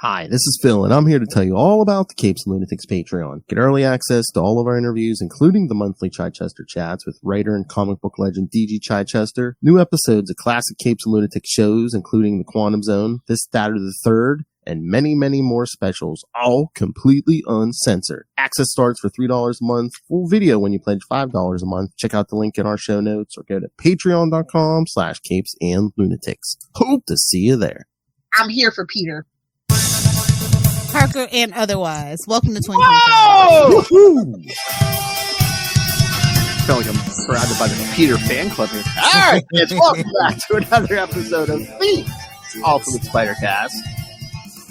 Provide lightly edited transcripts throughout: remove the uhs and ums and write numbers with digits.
Hi, this is Phil, and I'm here to tell you all about the Capes and Lunatics Patreon. Get early access to all of our interviews, including the monthly Chichester chats with writer and comic book legend DG Chichester, new episodes of classic Capes and Lunatics shows, including The Quantum Zone, This, That, or the Third, and many, many more specials, all completely uncensored. Access starts for $3 a month, full video when you pledge $5 a month. Check out the link in our show notes or go to patreon.com/CapesandLunatics. Hope to see you there. I'm here for Peter. Parker and otherwise. Welcome to 2025. Woo-hoo! I feel like I'm surrounded by the Peter fan club here. All right, kids, welcome back to another episode of the Ultimate Spider-Cast.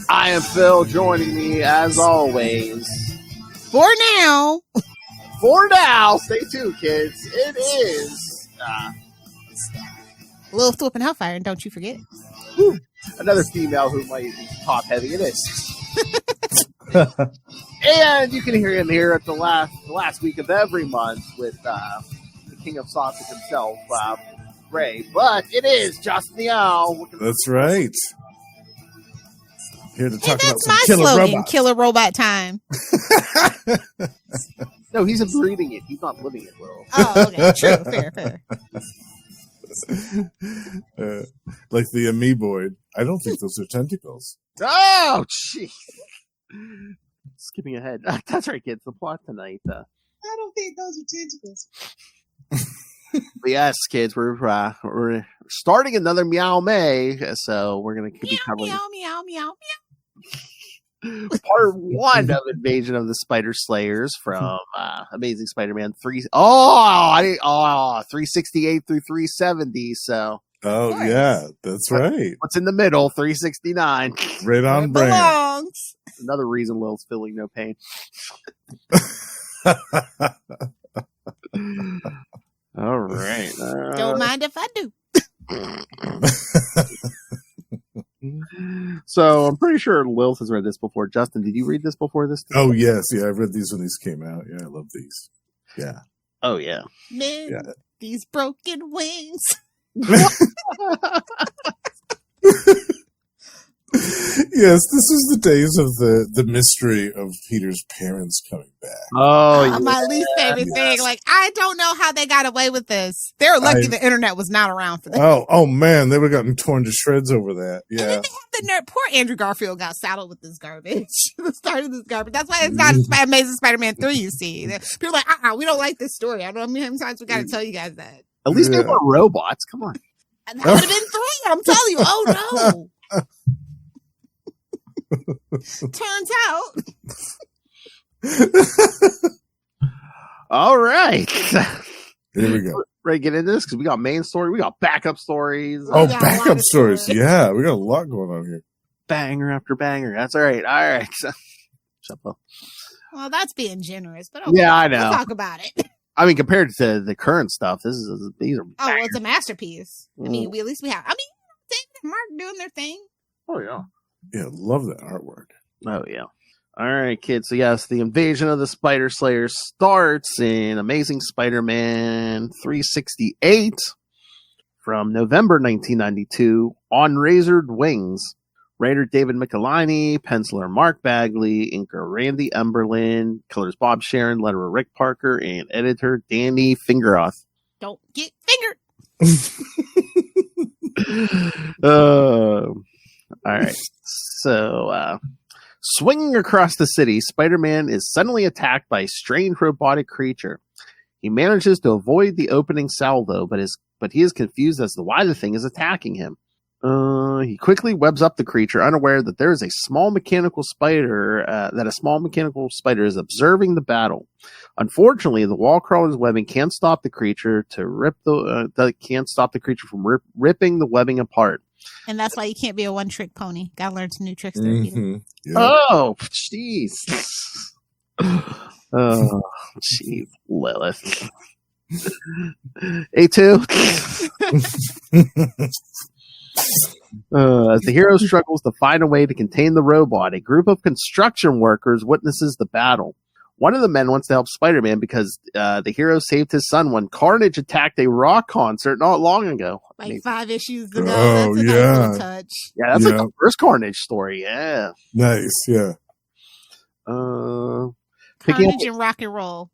I am Phil, joining me as always. For now, Stay tuned, kids. It is Lilith and Hellfire, and don't you forget. another female who might be top heavy. It is. And you can hear him here at the last week of every month with the King of Sausage himself, Ray. But it is Justin the Owl. That's right. Here to talk about some my killer slogan, robots. Killer robot time. No, he's breathing it. He's not living it, Will. Oh, okay. True. Fair. Like the amoeboid. I don't think those are tentacles. Oh, jeez. Skipping ahead. That's right, kids. The plot tonight. I don't think those are tentacles. But yes, kids, we're starting another Meow May, so we're going to be covering Meow. part 1 of Invasion of the Spider Slayers from Amazing Spider-Man 368 through 370. So, Oh, yeah. That's right. what's in the middle? 369. Right on brand. Belongs. Another reason Lil's feeling no pain. All right. Don't mind if I do. So I'm pretty sure Lilith has read this before. Justin, did you read this before this? Oh, yes. Yeah, I read these when these came out. Yeah, I love these. Yeah. Oh, yeah. Men, Yeah. these broken wings. Yes, this is the days of the mystery of Peter's parents coming back. Oh, My least favorite thing. Like, I don't know how they got away with this. They're lucky the internet was not around for that. Oh man, they would have gotten torn to shreds over that. And Yeah. then they have the nerd. Poor Andrew Garfield got saddled with this garbage. The start of this garbage. That's why it's not Amazing Spider-Man 3, you see. People are like, we don't like this story. I don't know how many times we got to tell you guys that. At least they were robots. Come on. And that would have been 3. I'm telling you. Oh, no. Turns out. All right. Here we go. Ready to get into this? Because we got main story. We got backup stories. Oh, got a lot backup of stories. stories. Yeah, we got a lot going on here. Banger after banger. That's all right. All right. Shut up. Well, that's being generous. But okay, Yeah, I know. we'll talk about it. I mean, compared to the current stuff, these are Oh, well, bangers. it's a masterpiece. I mean, at least we have. I mean, David and Mark doing their thing. Oh, yeah. Yeah, love that artwork. Oh, yeah. All right, kids. So, yes, the Invasion of the Spider Slayers starts in Amazing Spider-Man 368 from November 1992 on Razored Wings. Writer David Michelinie, penciler Mark Bagley, inker Randy Emberlin, colors Bob Sharon, letterer Rick Parker, and editor Danny Fingeroth. Don't get fingered. All right. So, swinging across the city, Spider-Man is suddenly attacked by a strange robotic creature. He manages to avoid the opening salvo, but he is confused as to why the thing is attacking him. He quickly webs up the creature, unaware that there is a small mechanical spider is observing the battle. Unfortunately, the wall crawler's webbing can't stop the creature from ripping the webbing apart. And that's why you can't be a one-trick pony. Gotta learn some new tricks there, Peter. Mhm. Yeah. Oh, jeez. Oh, jeez, Lilith. A2. As the hero struggles to find a way to contain the robot, a group of construction workers witnesses the battle. One of the men wants to help Spider-Man because the hero saved his son when Carnage attacked a rock concert not long ago. Like 5 issues ago. Oh, That's a nice little touch. Yeah, that's like the first Carnage story. Yeah. Nice, yeah. Carnage and rock and roll.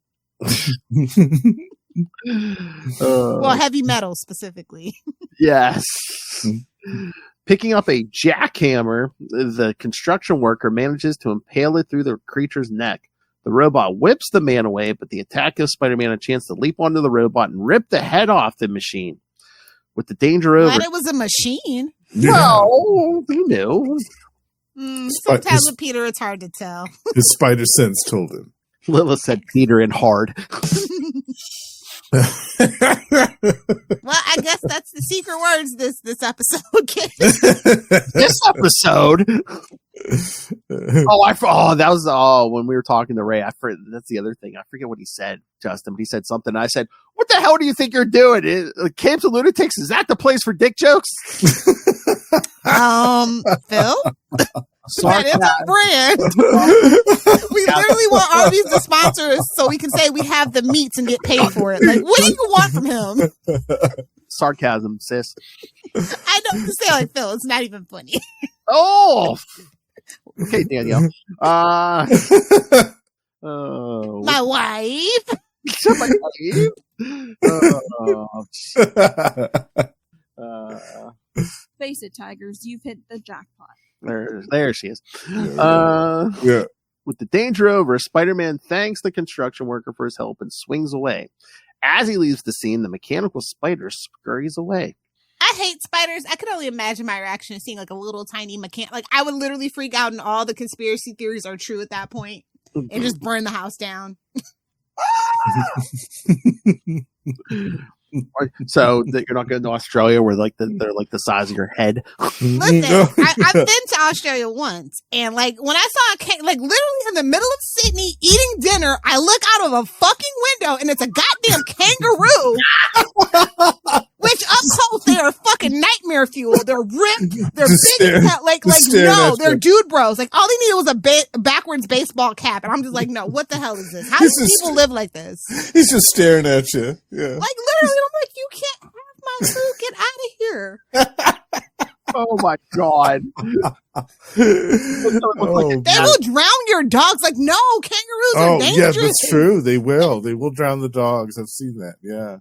Well, heavy metal specifically. Yes. Picking up a jackhammer, the construction worker manages to impale it through the creature's neck. The robot whips the man away, but the attack gives Spider-Man a chance to leap onto the robot and rip the head off the machine. With the danger over... But it was a machine. No, you knew. Sometimes with Peter, it's hard to tell. His spider sense told him. Lilith said Peter and hard. Well, I guess that's the secret words this episode gets. This episode. That was when we were talking to Ray. That's the other thing. I forget what he said, Justin. But he said something. I said, "What the hell do you think you're doing? Camps and Lunatics, is that the place for dick jokes?" Phil. That is a brand. We literally want Arby's to sponsor us so we can say we have the meats and get paid for it. Like, what do you want from him? Sarcasm, sis. I don't say like Phil. It's not even funny. Oh, okay, Danielle. My wife. Face it, Tigers. You've hit the jackpot. There she is. Yeah. With the danger over, Spider-Man thanks the construction worker for his help and swings away. As he leaves the scene, the mechanical spider scurries away. I hate spiders. I could only imagine my reaction to seeing like a little tiny Like, I would literally freak out and all the conspiracy theories are true at that point and just burn the house down. So that you're not going to Australia where they're like the size of your head. Listen, I've been to Australia once, and like when I saw literally in the middle of Sydney eating dinner, I look out of a fucking window and it's a goddamn kangaroo. Which up close they are fucking nightmare fuel. They're ripped. They're big as hell. They're dude bros. Like all they needed was a backwards baseball cap, and I'm just like, no, what the hell is this? How do people live like this? He's just staring at you. Yeah. Like literally, I'm like, you can't have my food. Get out of here. Oh my god. They will drown your dogs. Like, no, kangaroos are dangerous. Yeah, that's true. They will. They will drown the dogs. I've seen that. Yeah.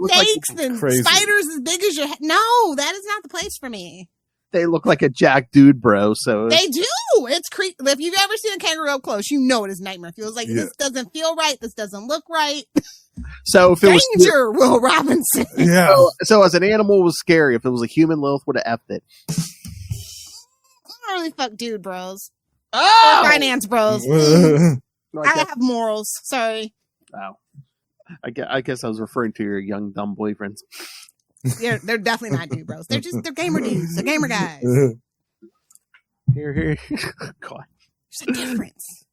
Snakes and spiders as big as your head. No, that is not the place for me. They look like a jack dude, bro. So they do. It's creepy. If you've ever seen a kangaroo up close, you know it is nightmare. Feels like this doesn't feel right. This doesn't look right. So if it Danger, was Will Robinson. Yeah. So as an animal it was scary. If it was a human, Lilith would have effed it. I don't really fuck dude bros. Oh! Or finance bros. I have morals. Sorry. Wow. I guess I was referring to your young dumb boyfriends. They're definitely not dude bros. They're gamer dudes. They're gamer guys. Here. God. There's a difference.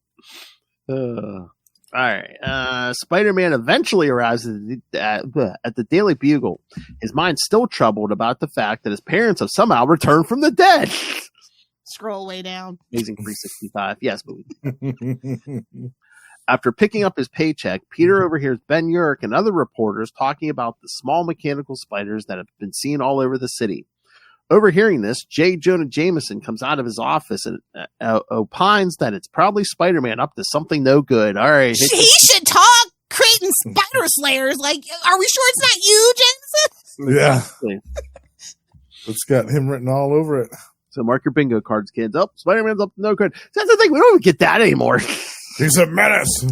All right. Spider-Man eventually arrives at the Daily Bugle. His mind's still troubled about the fact that his parents have somehow returned from the dead. Scroll way down. Amazing 365. Yes, but after picking up his paycheck, Peter overhears Ben Urich and other reporters talking about the small mechanical spiders that have been seen all over the city. Overhearing this, J. Jonah Jameson comes out of his office and opines that it's probably Spider-Man up to something no good. All right. He should talk creating spider slayers. Like, are we sure it's not you, Jameson? Yeah. It's got him written all over it. So mark your bingo cards, kids. Oh, Spider-Man's up to no good. That's the thing. We don't even get that anymore. He's a menace.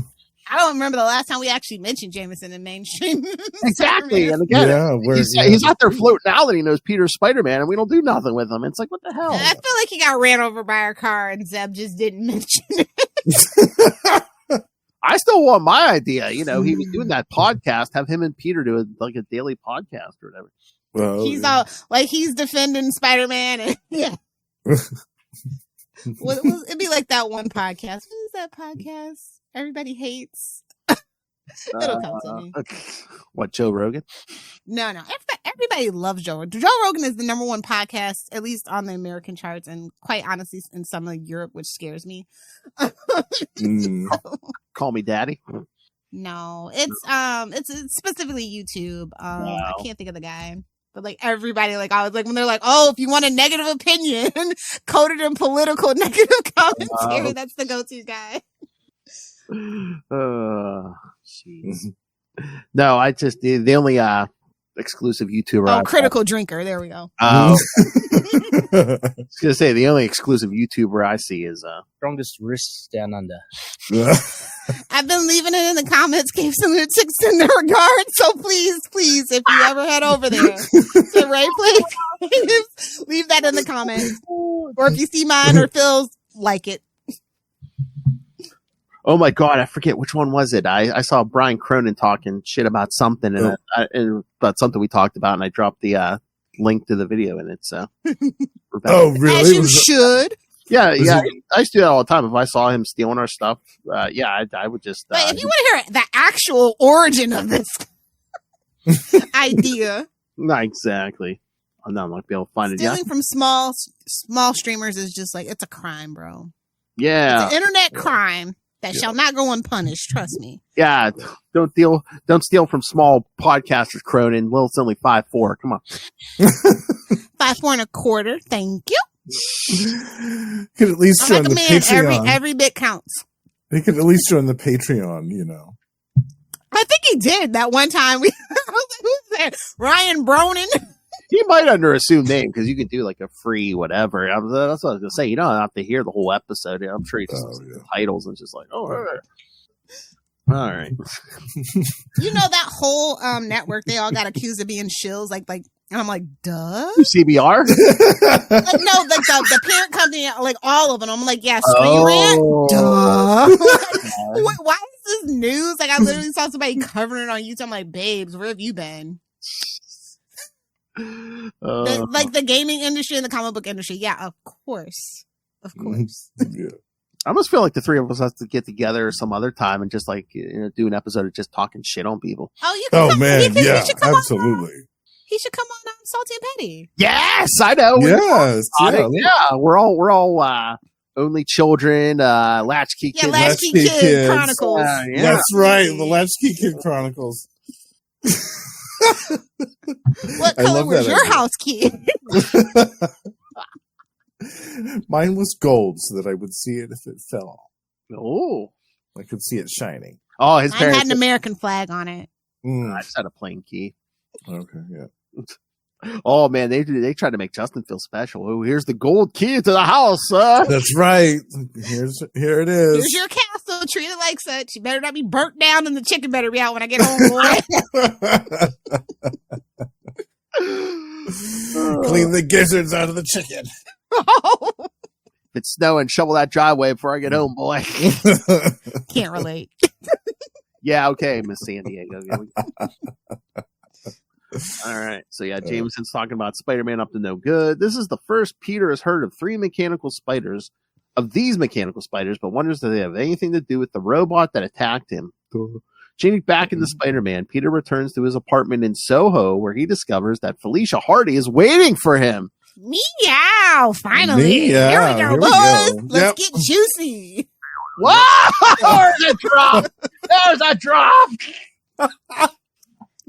I don't remember the last time we actually mentioned Jameson in mainstream. Exactly. And again, he's out there floating out that he knows Peter's Spider-Man, and we don't do nothing with him. It's like, what the hell? I feel like he got ran over by a car, and Zeb just didn't mention it. I still want my idea. You know, he was doing that podcast. Have him and Peter do a daily podcast or whatever. Well, he's all like he's defending Spider-Man, and it'd be like that one podcast. What is that podcast? Everybody hates. It'll come to me. What, Joe Rogan? No. everybody loves Joe. Joe Rogan is the number one podcast, at least on the American charts, and quite honestly, in some of Europe, which scares me. Call me daddy. No, it's specifically YouTube. I can't think of the guy. But like everybody, like I was like when they're like, oh, if you want a negative opinion, coded in political negative commentary, that's the go-to guy. Jeez. No, I just the only exclusive YouTuber. Critical drinker. There we go. I was gonna say the only exclusive YouTuber I see is Strongest wrist down under. I've been leaving it in the comments, Capes and Lunatics in the regard. So please, if you ever head over there to Ray Play, leave that in the comments. Or if you see mine or Phil's, like it. Oh my God, I forget which one was it. I saw Brian Cronin talking shit about something and about something we talked about, and I dropped the link to the video, and it's oh really? As you should. Yeah. I used to do that all the time. If I saw him stealing our stuff, I would just. But if you want to hear the actual origin of this idea, not exactly. I'm not going to be able to find it. Stealing from small streamers is just like, it's a crime, bro. Yeah, it's an internet crime that shall not go unpunished. Trust me. Yeah, don't steal from small podcasters, Cronin. Well, it's only 5'4". Come on, 5'4 1/4. Thank you. Could at least join the Patreon. Every bit counts. They could at least join the Patreon, you know. I think he did that one time. I was like, who's that? Ryan Bronin. He might under assumed name because you could do like a free whatever. That's what I was gonna say. You don't have to hear the whole episode. I'm sure he just the titles and just like, all right. You know that whole network, they all got accused of being shills, like, and I'm like, duh. CBR? Like, no, like the parent company, like all of them. I'm like, yeah, Screen Rant, duh. Why is this news? Like, I literally saw somebody covering it on YouTube. I'm like, babes, where have you been? Like the gaming industry and the comic book industry. Yeah, of course. Yeah. I almost feel like the three of us have to get together some other time and just like do an episode of just talking shit on people. Oh, you can come, man, yeah, absolutely. He should come on Salty and Petty. Yes, I know. Yes, we're all only children, latchkey kids. Yeah, latchkey kid chronicles. That's right, the latchkey kid chronicles. What color was your house key? Mine was gold so that I would see it if it fell. Oh, I could see it shining. Oh, his parents had an American flag on it. I just had a plain key. Okay, yeah. Oh man, they tried to make Justin feel special. Oh, here's the gold key to the house. That's right. Here it is. Here's your castle. Treat it like such. You better not be burnt down, and the chicken better be out when I get home, boy. Clean the gizzards out of the chicken. If it's snowing, shovel that driveway before I get home, boy. Can't relate. Yeah, okay, Miss San Diego. All right. So yeah, Jameson's talking about Spider-Man up to no good. This is the first Peter has heard of these mechanical spiders, but wonders if they have anything to do with the robot that attacked him. Changing back into Spider-Man, Peter returns to his apartment in Soho, where he discovers that Felicia Hardy is waiting for him. Meow! Finally, Meow. Here we go, boys. Let's get juicy. Whoa! There's a drop. There's a drop.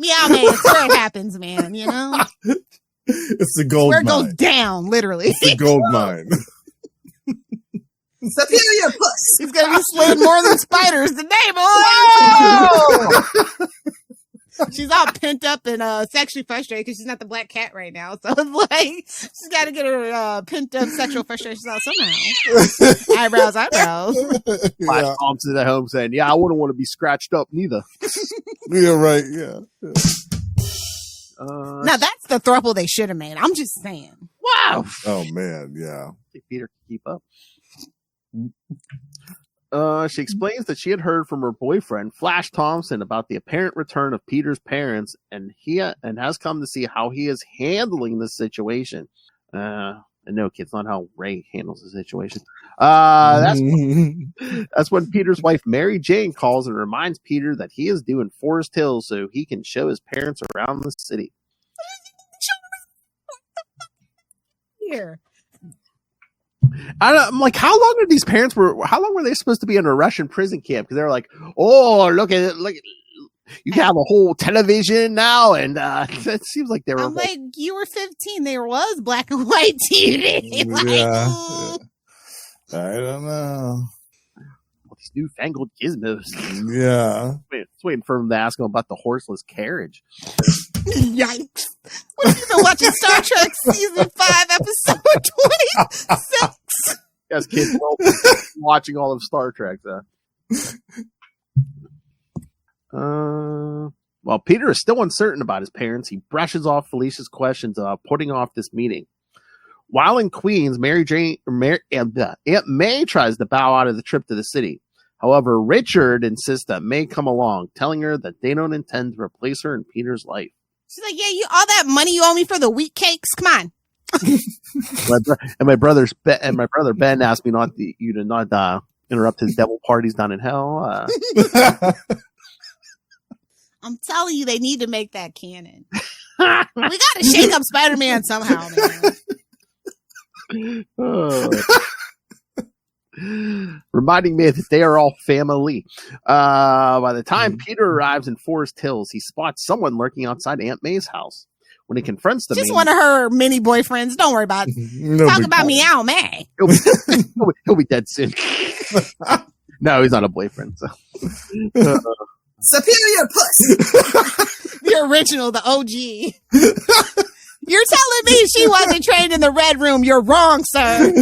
Meow, man. It's where it happens, man. You know, it's the gold where it mine. goes down, literally. It's the gold mine. Superior puss. He's gonna be slaying more than spiders today, boy. She's all pent up and sexually frustrated because she's not the black cat right now. So it's like she's got to get her pent up sexual frustrations out somehow. Eyebrows. My mom's in the home saying, "Yeah, I wouldn't want to be scratched up neither." Yeah, right. Yeah. Now that's the throuple they should have made. I'm just saying. Wow. Oh man, yeah. I think Peter can keep up. She explains that she had heard from her boyfriend, Flash Thompson, about the apparent return of Peter's parents, and has come to see how he is handling the situation. And no, kids, not how Ray handles the situation. That's when Peter's wife, Mary Jane, calls and reminds Peter that he is due in Forest Hills so he can show his parents around the city. here. I'm like, how long were they supposed to be in a Russian prison camp? Because they're like, oh, look at it, you have a whole television now, and it seems like they were. I'm like, you were 15. There was black and white TV. Yeah. I don't know. These newfangled gizmos. Yeah. Just waiting for him to ask him about the horseless carriage. Yikes. What have you been watching? Star Trek Season 5, Episode 26? Yes, kids watching all of Star Trek. While Peter is still uncertain about his parents, he brushes off Felicia's questions about putting off this meeting. While in Queens, Aunt May tries to bow out of the trip to the city. However, Richard insists that May come along, telling her that they don't intend to replace her in Peter's life. She's like, yeah, all that money you owe me for the wheat cakes? Come on. My brother Ben asked me you to not interrupt his devil parties down in hell. I'm telling you, they need to make that canon. We got to shake up Spider-Man somehow, man. Reminding me that they are all family. By the time Peter arrives in Forest Hills, he spots someone lurking outside Aunt May's house. When he confronts the just one of her mini boyfriends. Don't worry about it. Talk about Meow May. He'll be dead soon. No, he's not a boyfriend. So. Superior puss. The original, the OG. You're telling me she wasn't trained in the Red Room. You're wrong, sir.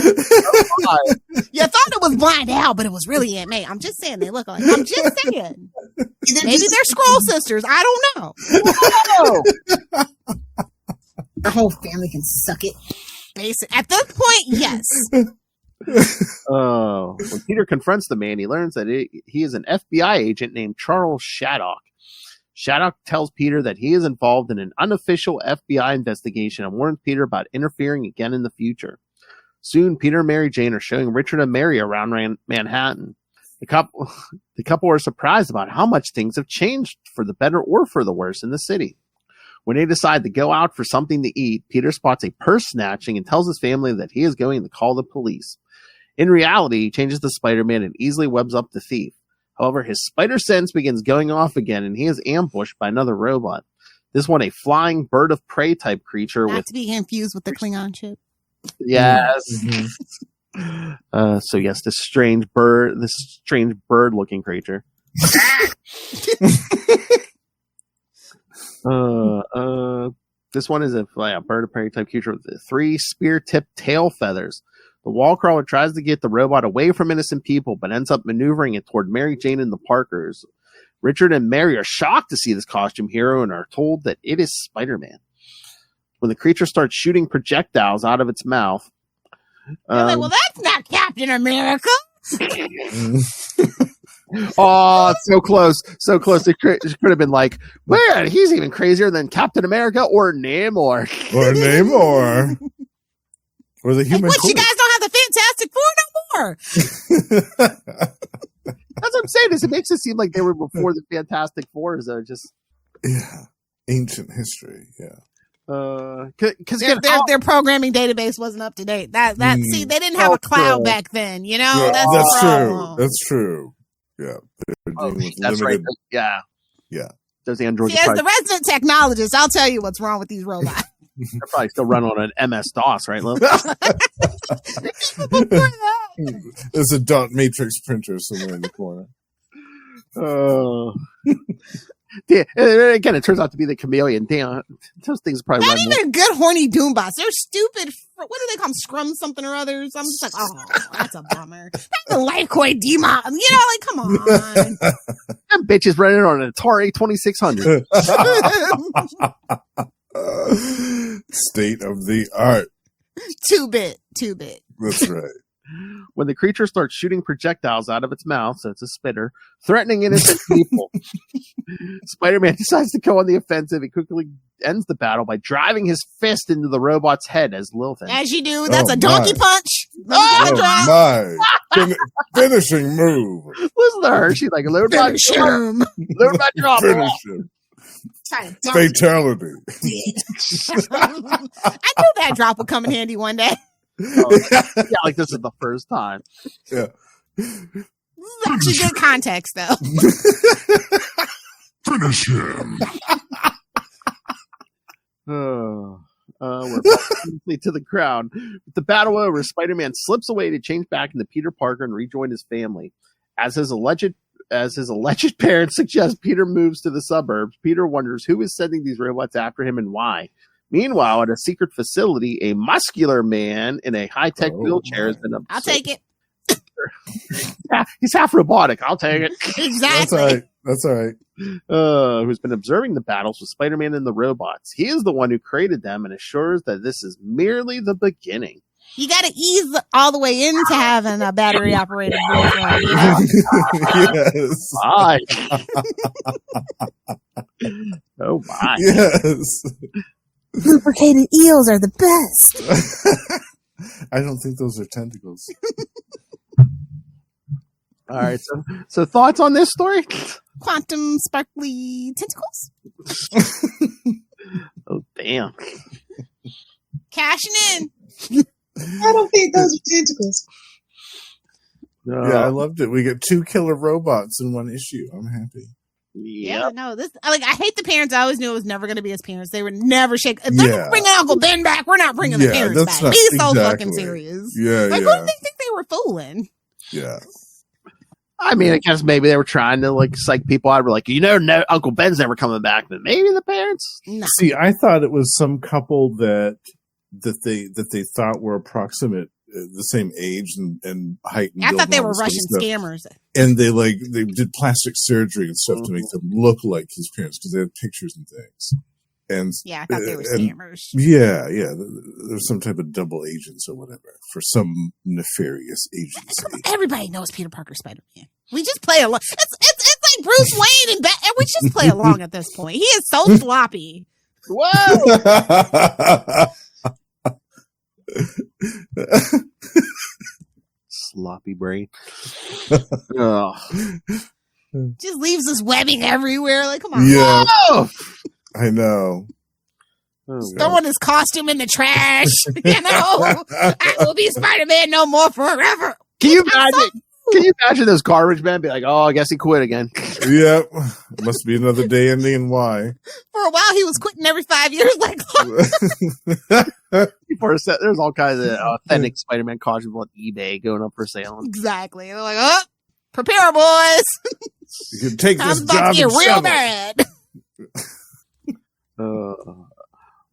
You thought it was Blind Al, but it was really Aunt May. I'm just saying they look like. I'm just saying. Maybe they're Scroll sisters. I don't know. Our whole family can suck it. At this point, yes. When Peter confronts the man, he learns that he is an FBI agent named Charles Shattuck. Shattuck tells Peter that he is involved in an unofficial FBI investigation and warns Peter about interfering again in the future. Soon, Peter and Mary Jane are showing Richard and Mary around Manhattan. The couple are surprised about how much things have changed for the better or for the worse in the city. When they decide to go out for something to eat, Peter spots a purse snatching and tells his family that he is going to call the police. In reality, he changes to Spider-Man and easily webs up the thief. However, his spider sense begins going off again, and he is ambushed by another robot. This one, a flying bird of prey type creature. Not to be confused with the Klingon chip. Yes. So yes, this strange bird looking creature. This one is a bird of prey type creature with 3 spear-tipped tail feathers. The wall crawler tries to get the robot away from innocent people, but ends up maneuvering it toward Mary Jane and the Parkers. Richard and Mary are shocked to see this costume hero and are told that it is Spider-Man. When the creature starts shooting projectiles out of its mouth, they're like, well, that's not Captain America. Oh, so close. So close. It could have been like, man, he's even crazier than Captain America or Namor. Or Namor. Or the Human What, you guys don't have the Fantastic Four no more? That's what I'm saying. Is it makes it seem like they were before the Fantastic Fours. Just ancient history. Yeah. Because their programming database wasn't up to date. See, they didn't have a cloud back then. You know, Yeah, that's true. That's true. Yeah. That's right. Yeah. Those androids. See, as the resident technologist, I'll tell you what's wrong with these robots. They're probably still running on an MS-DOS, right, Lil? There's a dot matrix printer somewhere in the corner. Yeah, again, it turns out to be the chameleon. Damn, those things probably not even good horny doombots. They're stupid. What do they call them? Scrum something or others? I'm just like, oh, that's a bummer. That's a Lifecoin demon. You know, like, come on. Them bitches running on an Atari 2600. State of the art. 2-bit. That's right. When the creature starts shooting projectiles out of its mouth, so it's a spitter, threatening innocent people, Spider-Man decides to go on the offensive. He quickly ends the battle by driving his fist into the robot's head as Lilith. As you do, that's a donkey punch. My finishing move. Listen to her. She's like, load my drop. Finish him. Fatality. I knew that drop would come in handy one day. Yeah, like this is the first time. Yeah. This is actually good context, though. Finish him. We're back to the crowd. With the battle over, Spider-Man slips away to change back into Peter Parker and rejoin his family. As his alleged parents suggest Peter moves to the suburbs, Peter wonders who is sending these robots after him and why. Meanwhile, at a secret facility, a muscular man in a high-tech wheelchair has been observed. I'll take it. He's half robotic. I'll take it. Exactly. That's all right. Who's been observing the battles with Spider-Man and the robots. He is the one who created them and assures that this is merely the beginning. You got to ease all the way into having a battery-operated boyfriend. You know? Yes. My. Oh, my. Yes. Lubricated eels are the best. I don't think those are tentacles. All right. So thoughts on this story? Quantum sparkly tentacles. Oh, damn. Cashing in. I don't think those are tentacles. Yeah, I loved it. We get 2 killer robots in one issue. I'm happy. Yeah, no, this I hate the parents. I always knew it was never going to be his parents. They would never shake. If they're bringing Uncle Ben back, we're not bringing the parents back. Be so fucking serious. Yeah, like, who do they think they were fooling? Yeah. I mean, I guess maybe they were trying to like psych people out. We're like, no, Uncle Ben's never coming back, but maybe the parents. No. See, I thought it was some couple that they thought were approximate the same age and height. And I thought they were Russian scammers. And they did plastic surgery and stuff to make them look like his parents because they had pictures and things. And yeah, I thought they were scammers. Yeah. There's some type of double agents or whatever for some nefarious agency. Everybody knows Peter Parker Spider-Man. We just play along. It's like Bruce Wayne and we just play along at this point. He is so sloppy. Whoa. Sloppy brain. Just leaves us webbing everywhere. Like, come on. Yeah. Whoa! I know. Throwing his costume in the trash. You know, I will be Spider-Man no more forever. Can you imagine those garbage men be like, oh, I guess he quit again? Yep. Must be another day ending in Y. For a while, he was quitting every 5 years. Like, there's all kinds of authentic Spider-Man costumes on eBay going up for sale. Exactly. They're like, oh, prepare, boys. You can take this about job to get and real bad. Well,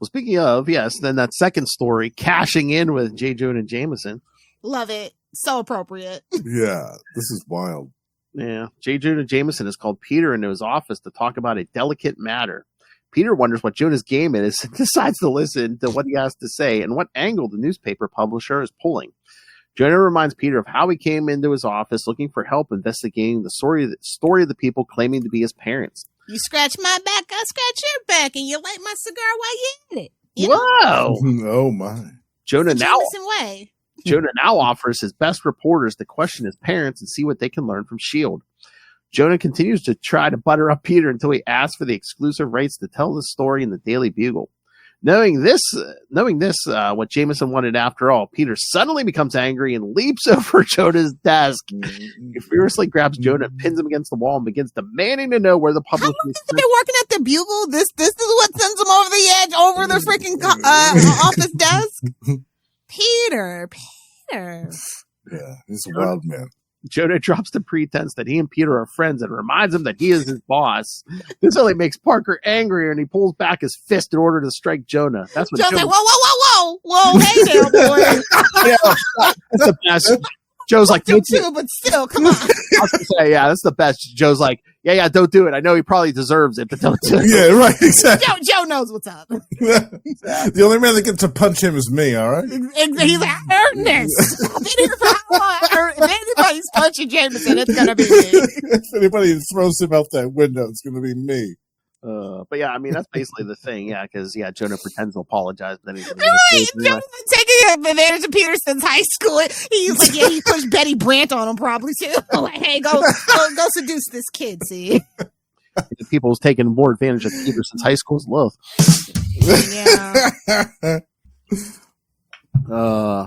speaking of, yes, then that second story, cashing in with J. Jonah Jameson. Love it. So appropriate. Yeah, this is wild. Yeah. J. Jonah Jameson has called Peter into his office to talk about a delicate matter. Peter wonders what Jonah's game is and decides to listen to what he has to say and what angle the newspaper publisher is pulling. Jonah reminds Peter of how he came into his office looking for help investigating the story of the people claiming to be his parents. You scratch my back, I scratch your back, and you light my cigar while you hit it. You Whoa! Oh my! Jonah now offers his best reporters to question his parents and see what they can learn from S.H.I.E.L.D. Jonah continues to try to butter up Peter until he asks for the exclusive rights to tell the story in the Daily Bugle. Knowing this, what Jameson wanted after all, Peter suddenly becomes angry and leaps over Jonah's desk. He furiously grabs Jonah, pins him against the wall, and begins demanding to know where the public is. They're working at the Bugle. This is what sends them over the edge, over the freaking office desk. Peter. Yeah, he's a wild man. Jonah drops the pretense that he and Peter are friends and reminds him that he is his boss. This only makes Parker angrier, and he pulls back his fist in order to strike Jonah. That's what Joe's like, whoa, hey there, boy. Yeah, that's the best. Joe's like, you too, but still, come on. I was gonna say, yeah, that's the best. Joe's like, yeah, don't do it. I know he probably deserves it, but don't do it. Yeah, right, exactly. Joe knows what's up. The only man that gets to punch him is me, all right? He's like, I earned this. I've been here for how long? If anybody's punching Jameson, it's going to be me. If anybody throws him out that window, it's going to be me. But yeah, I mean, that's basically the thing. Yeah, because Jonah pretends to apologize. But then he's Joe's taking advantage of Peter since high school. He's like, yeah, he pushed Betty Brant on him probably too. Like, hey, go seduce this kid, see? The people who's taken more advantage of Peter since high school is Lilith. Yeah.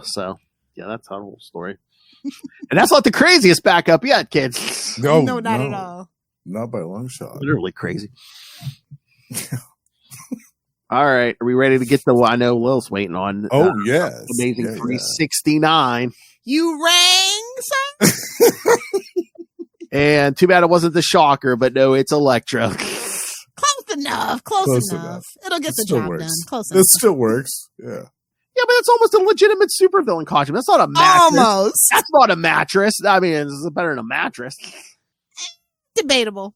So yeah, that's our whole story. And that's not the craziest backup yet, kids. No, not at all. Not by a long shot. Literally crazy. All right, are we ready to get to what I know Lil's waiting on? Oh, yes. Amazing 369. You rang, sir? And too bad it wasn't the Shocker, but no, it's Electro. Close enough. Close enough. It'll get the job done. Close enough. It still works. Yeah. Yeah, but it's almost a legitimate supervillain costume. That's not a mattress. Almost. That's not a mattress. I mean, it's better than a mattress. Debatable.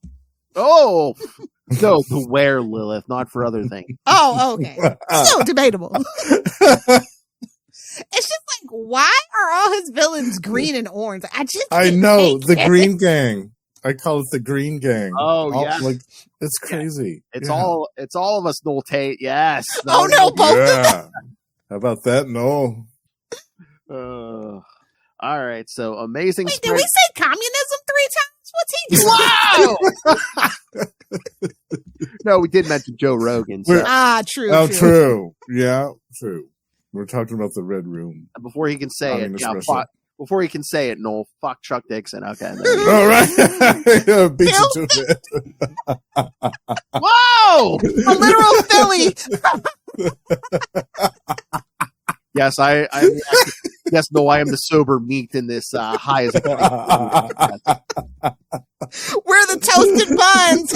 Oh. No, to wear, Lilith, not for other things. Oh, okay. Still debatable. It's just like, why are all his villains green and orange? I know, the Green Gang. I call it the Green Gang. Oh, yeah. Like, it's crazy. It's all of us, Noel Tate. Yes. Oh, no, both of them. How about that? No. All right, so amazing. Wait, did we say communism 3 times? What's he doing? Wow! No, we did mention Joe Rogan. So. True. Oh, true. Yeah, true. We're talking about the Red Room. Before he can say it, before he can say it, Noel, fuck Chuck Dixon. Okay. All right. Beat you to it. Whoa! A literal Philly. Yes, yes, no, I am the sober meat in this high as We're the toasted buns.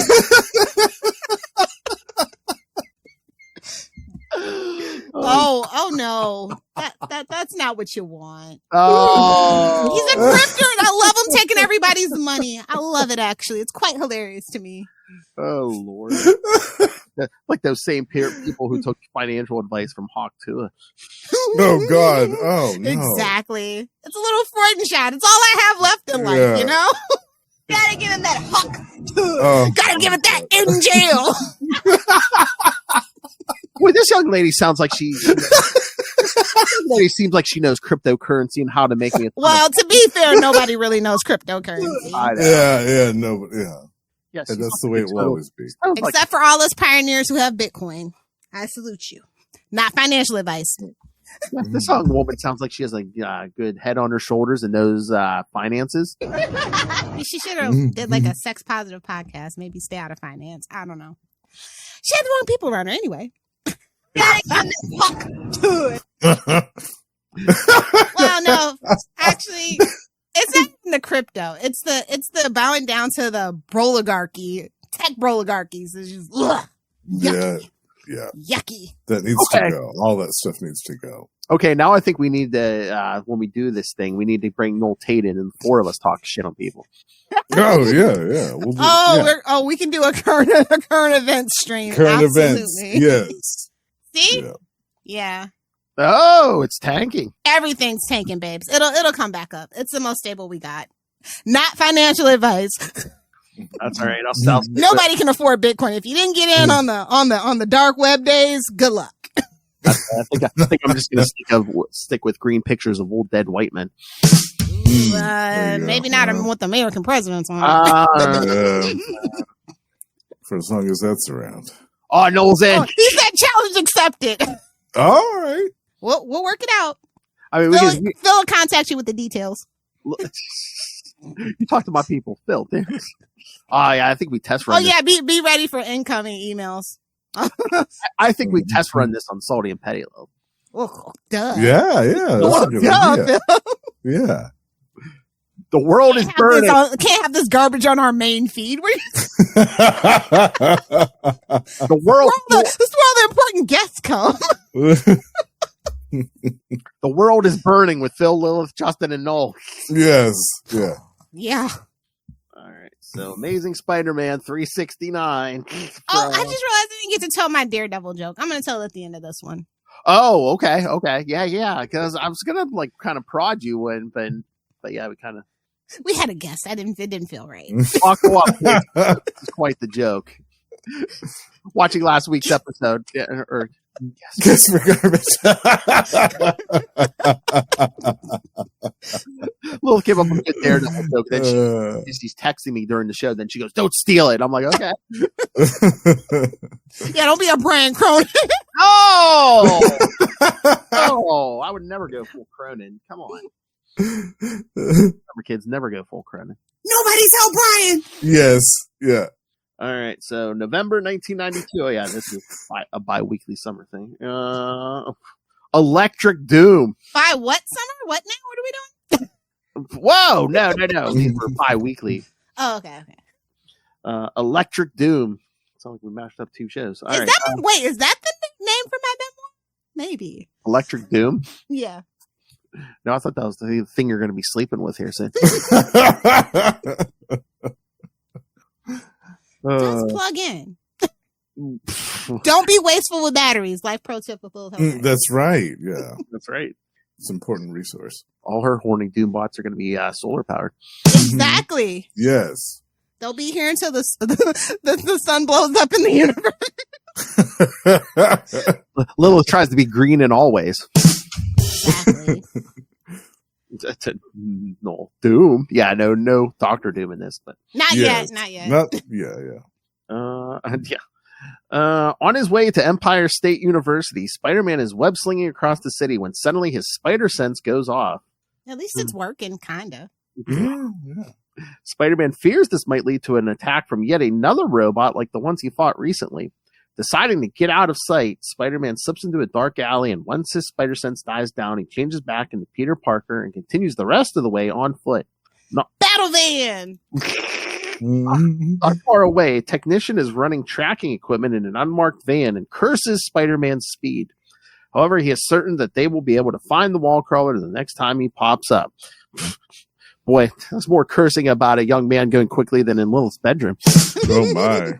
Oh no. That's not what you want. Oh. He's a grifter and I love him taking everybody's money. I love it actually. It's quite hilarious to me. Oh Lord. Like those same people who took financial advice from Hawk Tua. Oh God. Oh no. Exactly. It's a little Freudenshot. It's all I have left in life, you know? Gotta give him that Hawk. Gotta give it that in jail. Boy, this young lady sounds like she seems like she knows cryptocurrency and how to make it. Well, to be fair, nobody really knows cryptocurrency. Yeah, no, yeah. Yes, and that's the way it will always be. Except for all us pioneers who have Bitcoin. I salute you. Not financial advice. This young woman sounds like she has a good head on her shoulders and knows finances. She should have did like a sex positive podcast. Maybe stay out of finance. I don't know. She had the wrong people around her anyway. Well, no, actually, it's not even the crypto. It's the bowing down to the broligarchy, tech broligarchies. It's just yucky. Yeah. Yucky. That needs to go. All that stuff needs to go. Okay, now I think we need to, when we do this thing, we need to bring Noel Tate in and the 4 of us talk shit on people. Oh, yeah. We'll do, we can do a current event stream. Current Absolutely. events, yes. See? Yeah. Oh, it's tanking. Everything's tanking, babes. It'll come back up. It's the most stable we got. Not financial advice. That's all right. I'll Nobody can afford Bitcoin. If you didn't get in on the dark web days, good luck. I think I'm just gonna stick with green pictures of old dead white men. Maybe not with the American presidents on it. For as long as that's around. Oh, Noel's in. He said challenge accepted. All right. We'll work it out. I mean, Phil will contact you with the details. You talk to my people, Phil. Yeah, I think we test run. Oh yeah, be ready for incoming emails. I think we test run this on Salty and Petty. Oh, duh. Yeah. That's a good idea. Yeah. The world is burning. Can't have this garbage on our main feed. The world. This is where all the important guests come. The world is burning with Phil, Lilith, Justin, and Noel. Yes. Yeah. Yeah. All right. So, Amazing Spider-Man 369. Oh, I just realized I didn't get to tell my Daredevil joke. I'm going to tell it at the end of this one. Oh, okay. Yeah. Because I was gonna kind of prod you but yeah, we had a guest. It didn't feel right. It's quite the joke. Watching last week's episode, or Yes, for garbage. Lil came up with a good Daredevil joke. Then she's texting me during the show. Then she goes, "Don't steal it." I'm like, "Okay." Yeah, don't be a Brian Cronin. Oh, oh! I would never go full Cronin. Come on, remember, kids, never go full Cronin. Nobody tell Brian. Yes, yeah. All right, so November 1992. Oh yeah, this is a bi-weekly summer thing. Electric Doom. By what summer? What now? What are we doing? Whoa, no. These were bi-weekly. Oh, okay. Electric Doom. Sounds like we mashed up two shows. All right. Wait, is that the name for my memoir? Maybe. Electric Doom? Yeah. No, I thought that was the thing you're going to be sleeping with here, Sid. Just plug in. Don't be wasteful with batteries. Life pro tip with Lilith. That's right. Yeah. That's right. It's an important resource. All her horny Doom bots are going to be solar powered. Exactly. Yes. They'll be here until the sun blows up in the universe. Lilith tries to be green in all ways. Exactly. No Doom. Yeah, no Doctor Doom in this, but Not yet. Yeah. On his way to Empire State University, Spider-Man is web-slinging across the city when suddenly his spider sense goes off. At least it's working, kinda. Yeah. Spider-Man fears this might lead to an attack from yet another robot like the ones he fought recently. Deciding to get out of sight, Spider-Man slips into a dark alley, and once his spider sense dies down, he changes back into Peter Parker and continues the rest of the way on foot. Battle van! Not far away, a technician is running tracking equipment in an unmarked van and curses Spider-Man's speed. However, he is certain that they will be able to find the wall crawler the next time he pops up. Boy, there's more cursing about a young man going quickly than in Lilith's bedroom. Oh, my.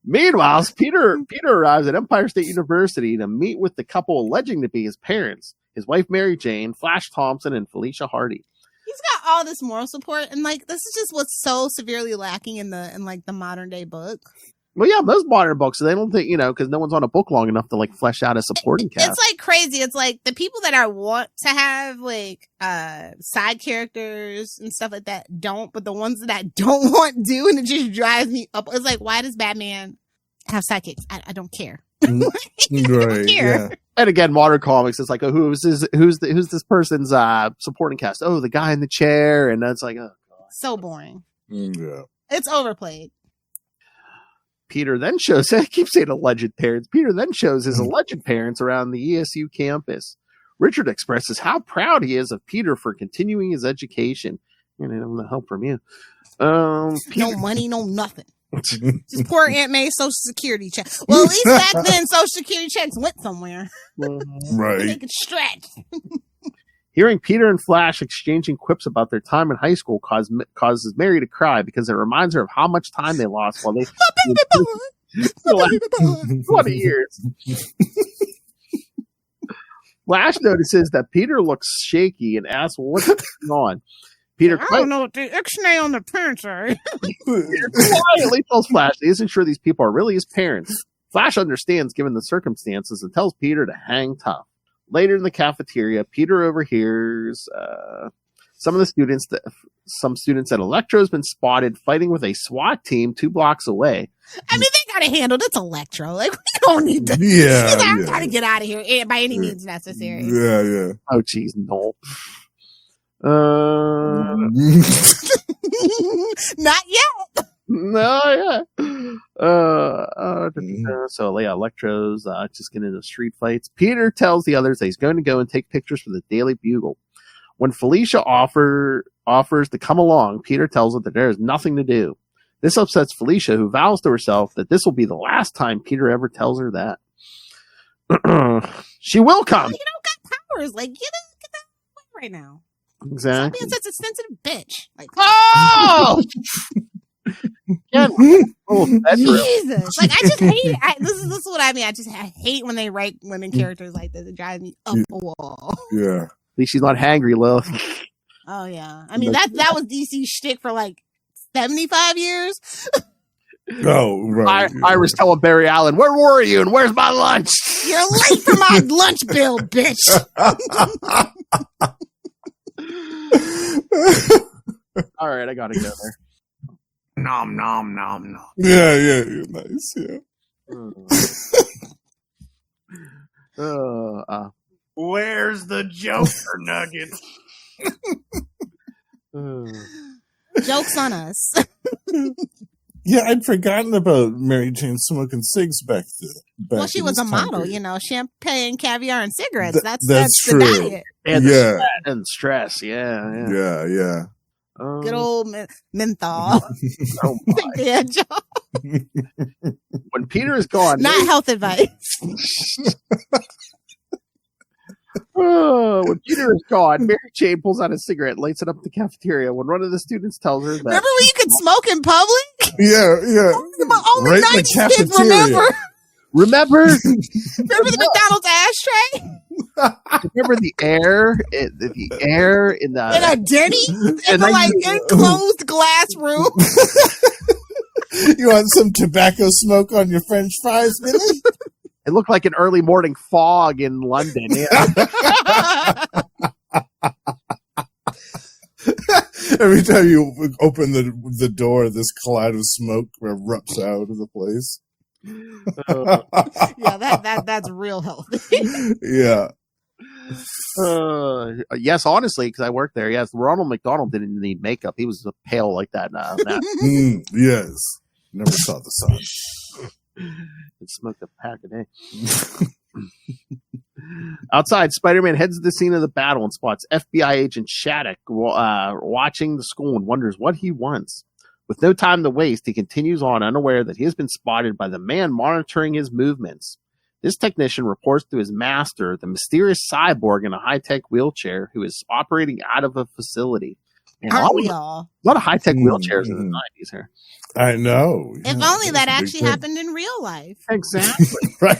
Meanwhile, Peter arrives at Empire State University to meet with the couple alleging to be his parents, his wife Mary Jane, Flash Thompson, and Felicia Hardy. He's got all this moral support, and like this is just what's so severely lacking in the modern day book. Well, yeah, most modern books, they don't think, because no one's on a book long enough to like flesh out a supporting cast. It's like crazy. It's like the people that I want to have like side characters and stuff like that don't, but the ones that I don't want do, and it just drives me up. It's like, why does Batman have sidekicks? I don't care. Right. Yeah. And again, modern comics, it's like, oh, who's this person's supporting cast? Oh, the guy in the chair, and that's like, oh, God. So boring. Yeah. It's overplayed. Peter then shows, I keep saying alleged parents. Peter then shows his alleged parents around the ESU campus. Richard expresses how proud he is of Peter for continuing his education. No help from you. No money, no nothing. Just poor Aunt May's Social Security check. Well, at least back then, Social Security checks went somewhere. Right. They could stretch. Hearing Peter and Flash exchanging quips about their time in high school causes Mary to cry because it reminds her of how much time they lost while they for 20 years. Flash notices that Peter looks shaky and asks, well, what's going on? Peter I don't know what the X-ray on the parents are. Peter quietly tells Flash he isn't sure these people are really his parents. Flash understands given the circumstances and tells Peter to hang tough. Later in the cafeteria, Peter overhears some students at Electro has been spotted fighting with a SWAT team 2 blocks away. I mean, they got it handled. It's Electro. Like, we don't need to. Yeah. I gotta get out of here by any means necessary. Yeah. Oh, geez, no. Not yet. No, yeah. So yeah, Electro's just getting into street fights. Peter tells the others that he's going to go and take pictures for the Daily Bugle. When Felicia offers to come along, Peter tells her that there is nothing to do. This upsets Felicia, who vows to herself that this will be the last time Peter ever tells her that. She will come. You don't got powers. Like, get that away right now. Exactly. Stop being such a sensitive bitch. Like, oh! Jesus. Like, I just hate it. This is what I mean. I hate when they write women characters like this. It drives me up a wall. Yeah. At least she's not hangry, Lilith. Oh, yeah. I mean, that was DC's shtick for like 75 years. Oh, right. Iris telling Barry Allen, "Where were you? And where's my lunch?" You're late for my lunch bill, bitch. All right, I gotta go there. Nom nom nom nom. Yeah, nice, yeah. Where's the Joker nugget? Joke's on us. Yeah, I'd forgotten about Mary Jane smoking cigs back Well, she in was this a time model, period. Champagne, caviar, and cigarettes. That's true. the diet. And Yeah. and stress. Yeah. Yeah. Good old menthol. Oh my. Yeah, Joe. When Peter is gone, Not health advice. when Peter is gone, Mary Jane pulls out a cigarette and lights it up at the cafeteria. When one of the students tells her that, Remember when you could smoke in public? Yeah. Only Right in the 90s kids cafeteria. remember. remember Remember the McDonald's ashtray? remember the air in In the a Denny? In And the, I- enclosed glass room? You want some tobacco smoke on your French fries, Billy? it looked like an early morning fog in London. Yeah. Every time you open the door, this cloud of smoke erupts out of the place. Yeah, that's real healthy. Yeah. Yes, honestly, because I worked there. Yes, Ronald McDonald didn't need makeup. He was pale like that. Yes. Never saw the sun. And smoked a pack a day. Outside, Spider-Man heads to the scene of the battle and spots FBI agent Shattuck watching the school and wonders what he wants. With no time to waste, he continues on, unaware that he has been spotted by the man monitoring his movements. This technician reports to his master, the mysterious cyborg in a high-tech wheelchair who is operating out of a facility. And Aren't we a all? lot of high-tech wheelchairs in the 90s here. I know. If Yeah, only that that's a big actually thing. happened in real life. Exactly. Right.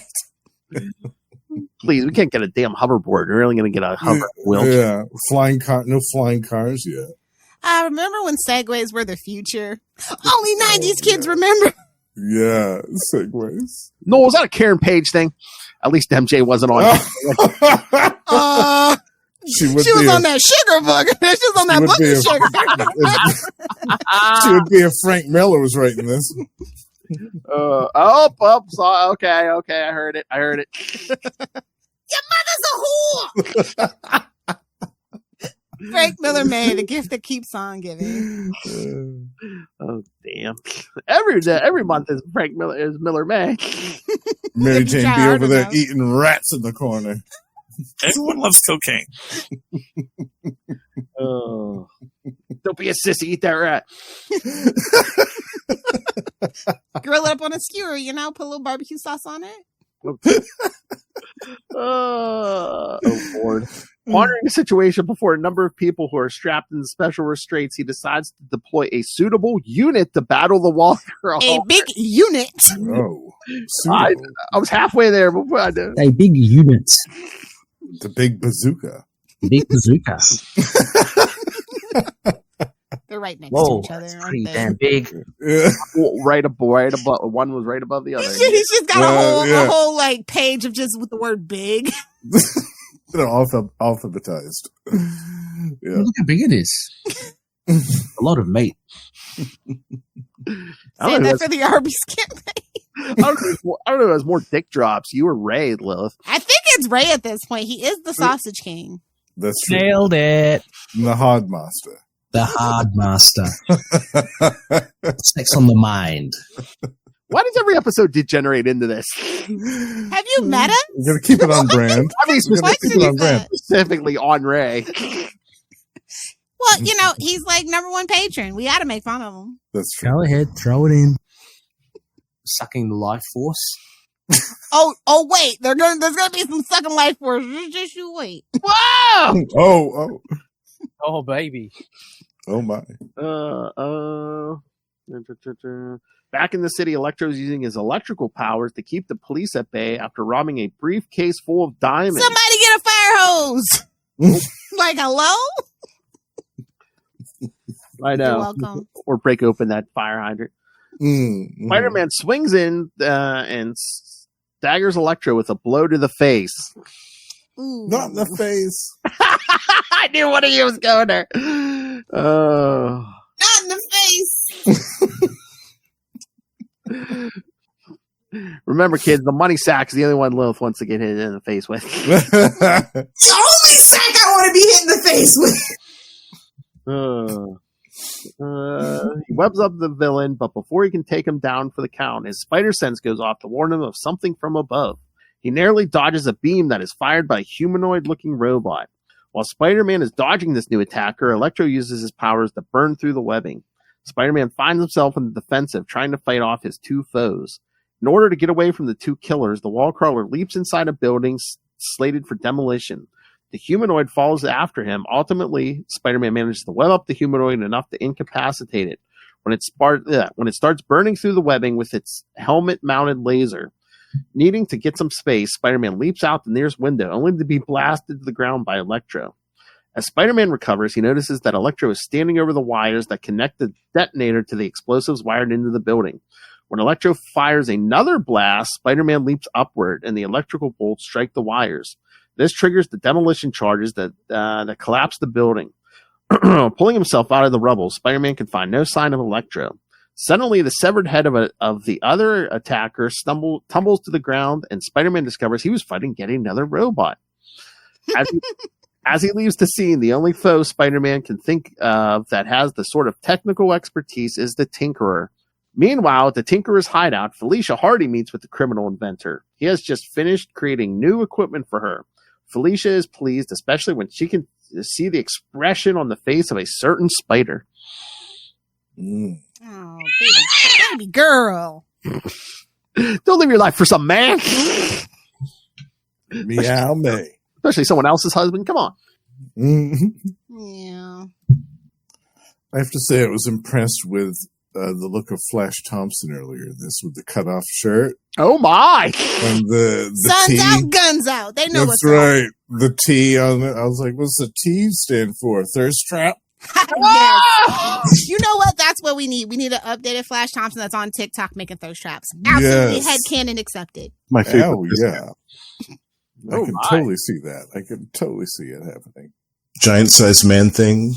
Please, we can't get a damn hoverboard. We're only going to get a hover wheelchair. Yeah. No flying cars yet. I remember when Segways were the future. Only 90s kids remember. Yeah. Segways. No, was that a Karen Page thing? At least MJ wasn't on. She She was on that sugar book. She was on that would book be of a- sugar. She would be if Frank Miller was writing this. Okay, I heard it. Your mother's a whore. Frank Miller made a gift that keeps on giving. Oh damn! Every month is Miller May. Mary If you Jane try be hard over there enough. eating rats in the corner. Everyone loves cocaine. Oh, don't be a sissy. Eat that rat. Grill it up on a skewer, put a little barbecue sauce on it. Oh, Lord. Monitoring the situation before a number of people who are strapped in special restraints, he decides to deploy a suitable unit to battle the wall girl. A big unit. Oh. I was halfway there before I did. A big unit. The big bazooka. Big bazooka. They're right next Whoa, to each other, that's aren't pretty they? damn big. Yeah. Right above. One was right above the other. He's just got Yeah. a whole like page of just with the word big. They're alphabetized. Yeah. Look how big it is. A lot of meat. I Say don't know that for the Arby's campaign. I don't know if it was more dick drops. You were Ray, Lilith. I think it's Ray at this point. He is the sausage king. That's true. Nailed it. The Hogmaster. The hard master. Sex on the mind. Why does every episode degenerate into this? Have you met him? We're going to keep it on brand. I mean, What keep did it he on brand. say? specifically on Ray. Well, he's like #1 patron. We got to make fun of him. That's true. Go ahead, throw it in. Sucking the life force. Oh, wait. There's gonna be some sucking life force. Just you wait. Wow! Oh, baby. Oh my. Back in the city, Electro is using his electrical powers to keep the police at bay after robbing a briefcase full of diamonds. Somebody get a fire hose. Like, hello? I You're know. welcome. Or break open that fire hydrant. Spider-Man swings in and staggers Electro with a blow to the face. Ooh. Not in the face. I knew one of you was going there. Not in the face. Remember, kids, the money sack is the only one Lilith wants to get hit in the face with. The only sack I want to be hit in the face with. He webs up the villain, but before he can take him down for the count, his spider sense goes off to warn him of something from above. He narrowly dodges a beam that is fired by a humanoid-looking robot. While Spider-Man is dodging this new attacker, Electro uses his powers to burn through the webbing. Spider-Man finds himself in the defensive, trying to fight off his two foes. In order to get away from the two killers, the wall crawler leaps inside a building slated for demolition. The humanoid follows after him. Ultimately, Spider-Man manages to web up the humanoid enough to incapacitate it. When it starts burning through the webbing with its helmet-mounted laser, needing to get some space, Spider-Man leaps out the nearest window, only to be blasted to the ground by Electro. As Spider-Man recovers, he notices that Electro is standing over the wires that connect the detonator to the explosives wired into the building. When Electro fires another blast, Spider-Man leaps upward, and the electrical bolts strike the wires. This triggers the demolition charges that collapse the building. Pulling himself out of the rubble, Spider-Man can find no sign of Electro. Suddenly, the severed head of the other attacker tumbles to the ground, and Spider-Man discovers he was fighting yet another robot. As he leaves the scene, the only foe Spider-Man can think of that has the sort of technical expertise is the Tinkerer. Meanwhile, at the Tinkerer's hideout, Felicia Hardy meets with the criminal inventor. He has just finished creating new equipment for her. Felicia is pleased, especially when she can see the expression on the face of a certain spider. Oh, baby girl. Don't live your life for some man. Meow May. Especially someone else's husband. Come on. Yeah. I have to say, I was impressed with the look of Flash Thompson earlier. This with the cutoff shirt. Oh my! And the Sun's T. out, guns out. They know That's what's right. The T on it. I was like, what's the T stand for? Thirst trap? Yes. You know what? That's what we need. We need an updated Flash Thompson that's on TikTok making thirst traps. Absolutely, Yes. headcanon accepted. My favorite. Oh, yeah. I Oh, can my. totally see that. I can totally see it happening. Giant sized man thing.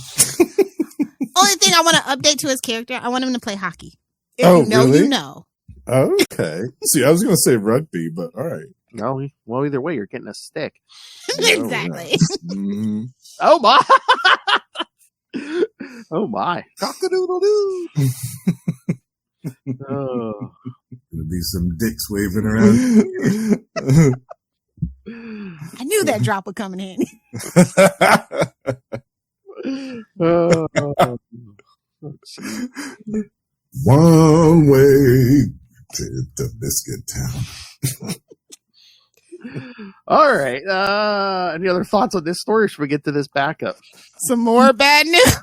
Only thing I want to update to his character, I want him to play hockey. If Oh, you know, really? you know. Okay. See, I was going to say rugby, but all right. No, well, either way, you're getting a stick. Exactly. Mhm. Oh my! Oh my! Cock-a-doodle-doo. Oh. Gonna be some dicks waving around. I knew that drop would come in handy. Oh. One way to the biscuit town. All right. Any other thoughts on this story? Or should we get to this backup? Some more bad news.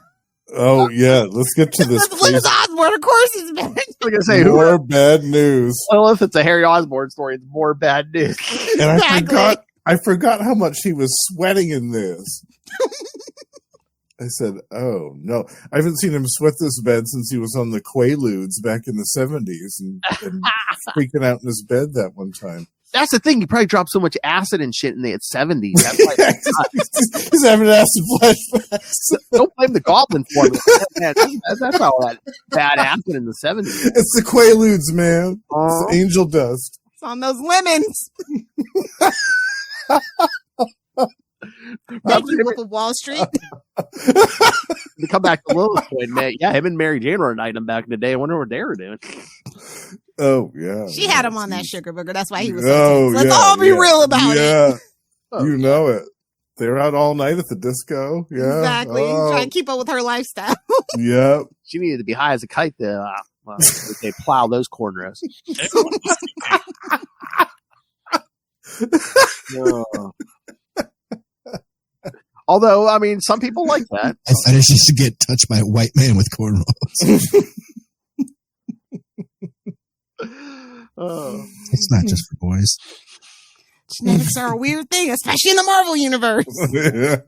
Oh, yeah. Let's get to this. Liz Osborne, of course, is bad. I was gonna say, More bad news. well, if it's a Harry Osborn story, it's more bad news. And Exactly. I forgot how much he was sweating in this. I said, oh, no. I haven't seen him sweat this bad since he was on the Quaaludes back in the 70s and freaking out in his bed that one time. That's the thing. You probably dropped so much acid and shit in the 70s. That's why He's having acid flashbacks. don't blame the Goblin for it. That's all that bad acid in the 70s. It's the Quaaludes, man. Uh-huh. It's angel dust. It's on those lemons. Thank you, Wolf of Wall Street. To come back to Lilith's point, man. Yeah, him and Mary Jane were an item back in the day. I wonder what they were doing. Oh, yeah. She had him on that sugar booger. That's why he was. Oh, so tense. Let's yeah, all be yeah. real about it. Yeah. Oh. You know it. They were out all night at the disco. Yeah. Exactly. Oh, Trying to keep up with her lifestyle. yep. She needed to be high as a kite to they plow those cornrows. Oh. Although, I mean, some people like that. I fetish is to get touched by a white man with cornrows. Oh. It's not just for boys. Genetics are a weird thing, especially in the Marvel universe. Yeah.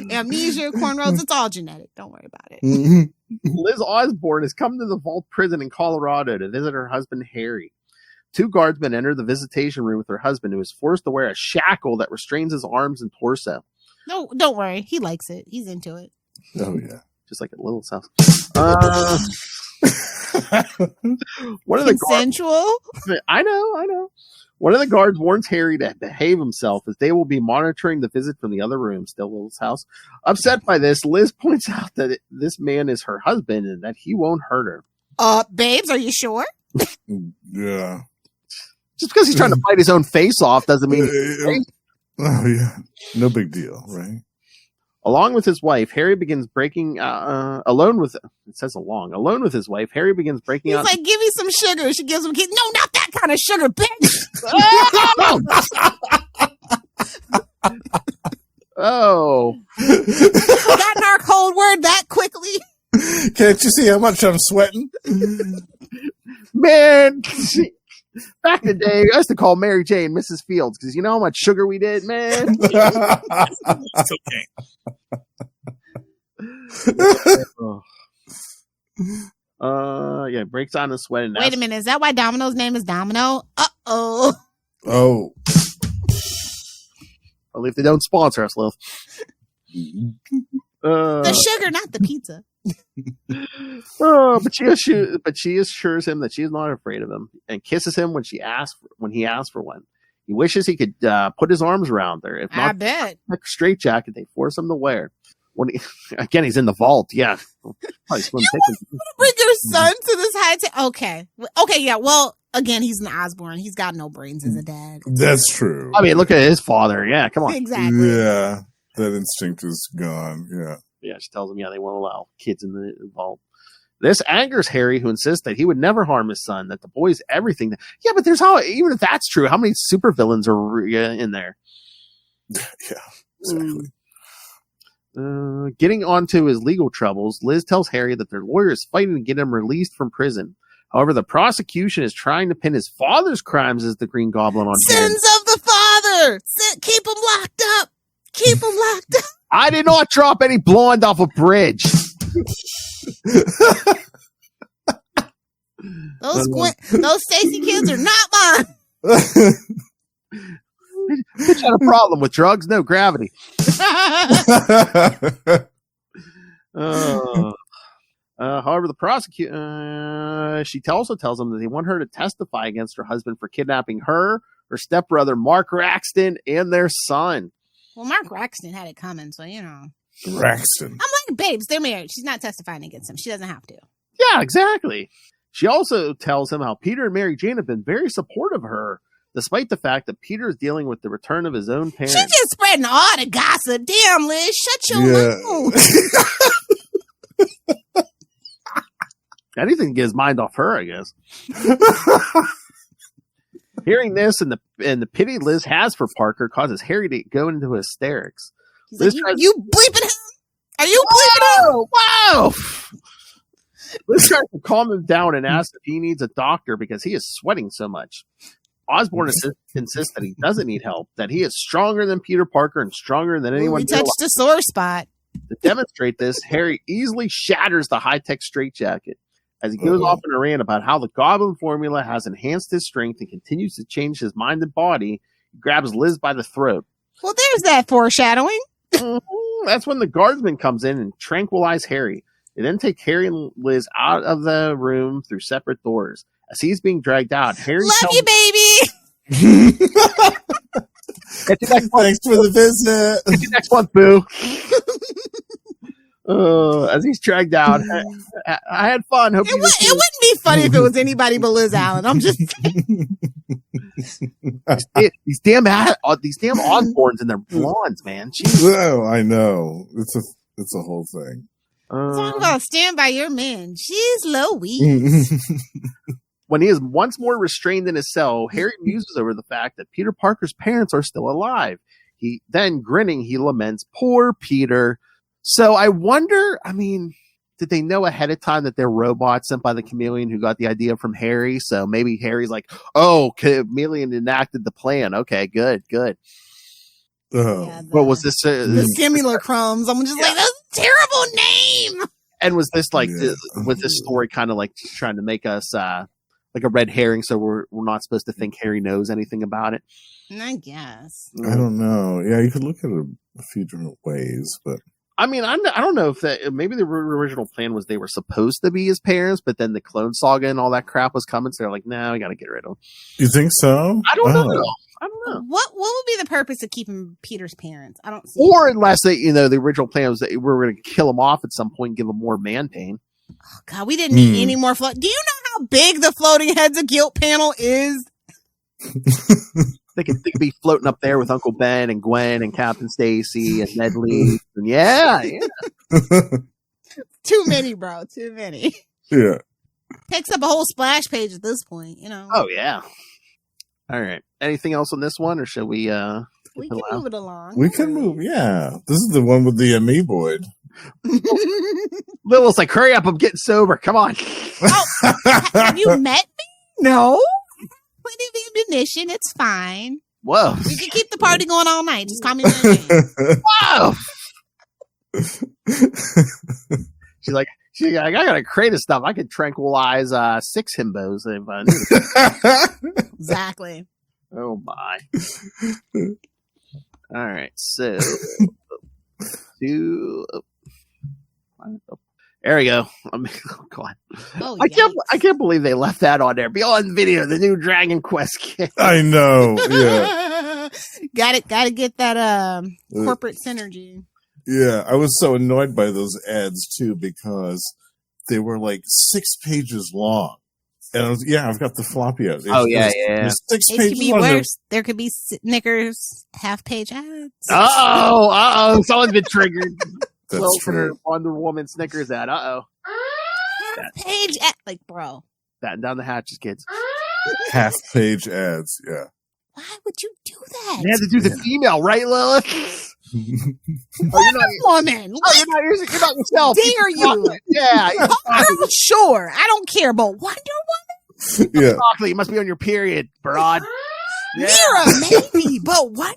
Amnesia, cornrows, it's all genetic. Don't worry about it. Liz Osborne has come to the Vault prison in Colorado to visit her husband, Harry. 2 guardsmen enter the visitation room with her husband, who is forced to wear a shackle that restrains his arms and torso. No, don't worry. He likes it. He's into it. Oh, yeah. Just like at Lilith's house. One of the Consensual? I know. One of the guards warns Harry to behave himself, as they will be monitoring the visit from the other room, still Lilith's house. Upset by this, Liz points out that this man is her husband and that he won't hurt her. Babes, are you sure? Yeah. Just because he's trying to fight his own face off doesn't mean oh, yeah. No big deal, right? Along with his wife, Harry begins breaking alone with his wife. Harry begins breaking out. He's like, give me some sugar. She gives him kids. No, not that kind of sugar, bitch. Oh. Forgotten our cold word that quickly. Can't you see how much I'm sweating? Man, back in the day, I used to call Mary Jane Mrs. Fields because you know how much sugar we did, man. It's okay. Yeah, breaks on the sweat. And Wait a minute, is that why Domino's name is Domino? Uh-oh. Oh. Only if they don't sponsor us, Lil. The sugar, not the pizza. But she assures him that she is not afraid of him and kisses him when he asks for one. He wishes he could put his arms around her. If not, I bet. a straight jacket they force him to wear. He's in the vault. Yeah, probably slim pickings. Bring your son to this high tech. Okay, yeah. Well, again, he's an Osborne. He's got no brains as a dad. That's true. I mean, look at his father. Yeah, come on. Exactly. Yeah, that instinct is gone. Yeah. Yeah, she tells him, they won't allow kids in the vault. This angers Harry, who insists that he would never harm his son, that the boy's everything. Yeah, but even if that's true, how many supervillains are in there? Yeah, exactly. Getting onto his legal troubles, Liz tells Harry that their lawyer is fighting to get him released from prison. However, the prosecution is trying to pin his father's crimes as the Green Goblin on Sins Harry. of the father! Keep him locked up! Keep him locked up! I did not drop any blonde off a bridge. Those Stacy kids are not mine. Bitch had a problem with drugs, no gravity. However, the prosecutor, she also tells him that they want her to testify against her husband for kidnapping her stepbrother Mark Raxton, and their son. Well, Mark Raxton had it coming, so you know. Raxton. I'm like, babes, they're married. She's not testifying against him. She doesn't have to. Yeah, exactly. She also tells him how Peter and Mary Jane have been very supportive of her, despite the fact that Peter is dealing with the return of his own parents. She's just spreading all the gossip. Damn, Liz, shut your mouth. Anything to get his mind off her, I guess. Hearing this and the pity Liz has for Parker causes Harry to go into hysterics. Liz like, you bleeping him? Are you bleeping him? Wow! Liz tries to calm him down and asks if he needs a doctor because he is sweating so much. Osborne insists that he doesn't need help, that he is stronger than Peter Parker and stronger than anyone. We touched a sore spot. To demonstrate this, Harry easily shatters the high-tech straitjacket. As he goes off in a rant about how the Goblin formula has enhanced his strength and continues to change his mind and body, he grabs Liz by the throat. Well, there's that foreshadowing. That's when the guardsman comes in and tranquilizes Harry. They then take Harry and Liz out of the room through separate doors. As he's being dragged out, Harry Love you, baby! Thanks for the visit. Get you next month, boo. As he's dragged out, I had fun. Hope it wouldn't be funny if it was anybody but Liz Allen. I'm just these damn Osborns and their blondes, man. Jeez. Oh, I know. It's a whole thing. Talk about stand by your man. She's Louise. When he is once more restrained in his cell, Harry muses over the fact that Peter Parker's parents are still alive. He then, grinning, he laments, "Poor Peter." So I wonder, did they know ahead of time that they're robots sent by the Chameleon who got the idea from Harry? So maybe Harry's like, oh, Chameleon enacted the plan. Okay, good. Oh. Yeah, What was this? the Similar Crumbs. I'm just like, that's a terrible name. And was this like Yeah. was this story kind of like trying to make us like a red herring, so we're not supposed to think Harry knows anything about it? I guess. I don't know. Yeah, you could look at it a few different ways, but I mean, I don't know if that maybe the original plan was they were supposed to be his parents, but then the clone saga and all that crap was coming, so they're like, "No, we got to get rid of them." you think so? I don't know. Oh. I don't know. What would be the purpose of keeping Peter's parents? I don't see. Or unless they, the original plan was that we were going to kill him off at some point and give him more man pain. Oh, God, we didn't need any more float. Do you know how big the floating heads of guilt panel is? They could be floating up there with Uncle Ben and Gwen and Captain Stacy and Ned Lee. And yeah. Too many, bro. Too many. Yeah. Takes up a whole splash page at this point, Oh, yeah. All right. Anything else on this one, or should we? We can move it along. We can move. Yeah. This is the one with the amoeboid. Lilith's like, hurry up, I'm getting sober. Come on. Have you met me? No. Plenty of ammunition. It's fine. Whoa. We can keep the party going all night. Just call me by name. Whoa. She's like, I got a crate of stuff. I could tranquilize 6 himbos if I knew. Exactly. Oh my. All right, so there we go. Oh God. Oh, I can't believe they left that on there. Beyond video, the new Dragon Quest game. I know. Yeah. Gotta get that corporate synergy. Yeah. I was so annoyed by those ads too because they were like 6 pages long. And I was, I've got the floppy out. There's 6 It pages could be long. worse. There could be Snickers half-page ads. Oh, someone's been triggered. That's true. Wonder Woman Snickers ad. Half-page ad. Like, bro. Batten down the hatches, kids. Half-page ads. Yeah. Why would you do that? They had to do the female, right, Lilith? Wonder Woman. You're not yourself. Dare you? Yeah. Girl, sure. I don't care, but Wonder Woman? Yeah. Broccoli, you must be on your period, broad. Yeah. Mira, maybe, but Wonder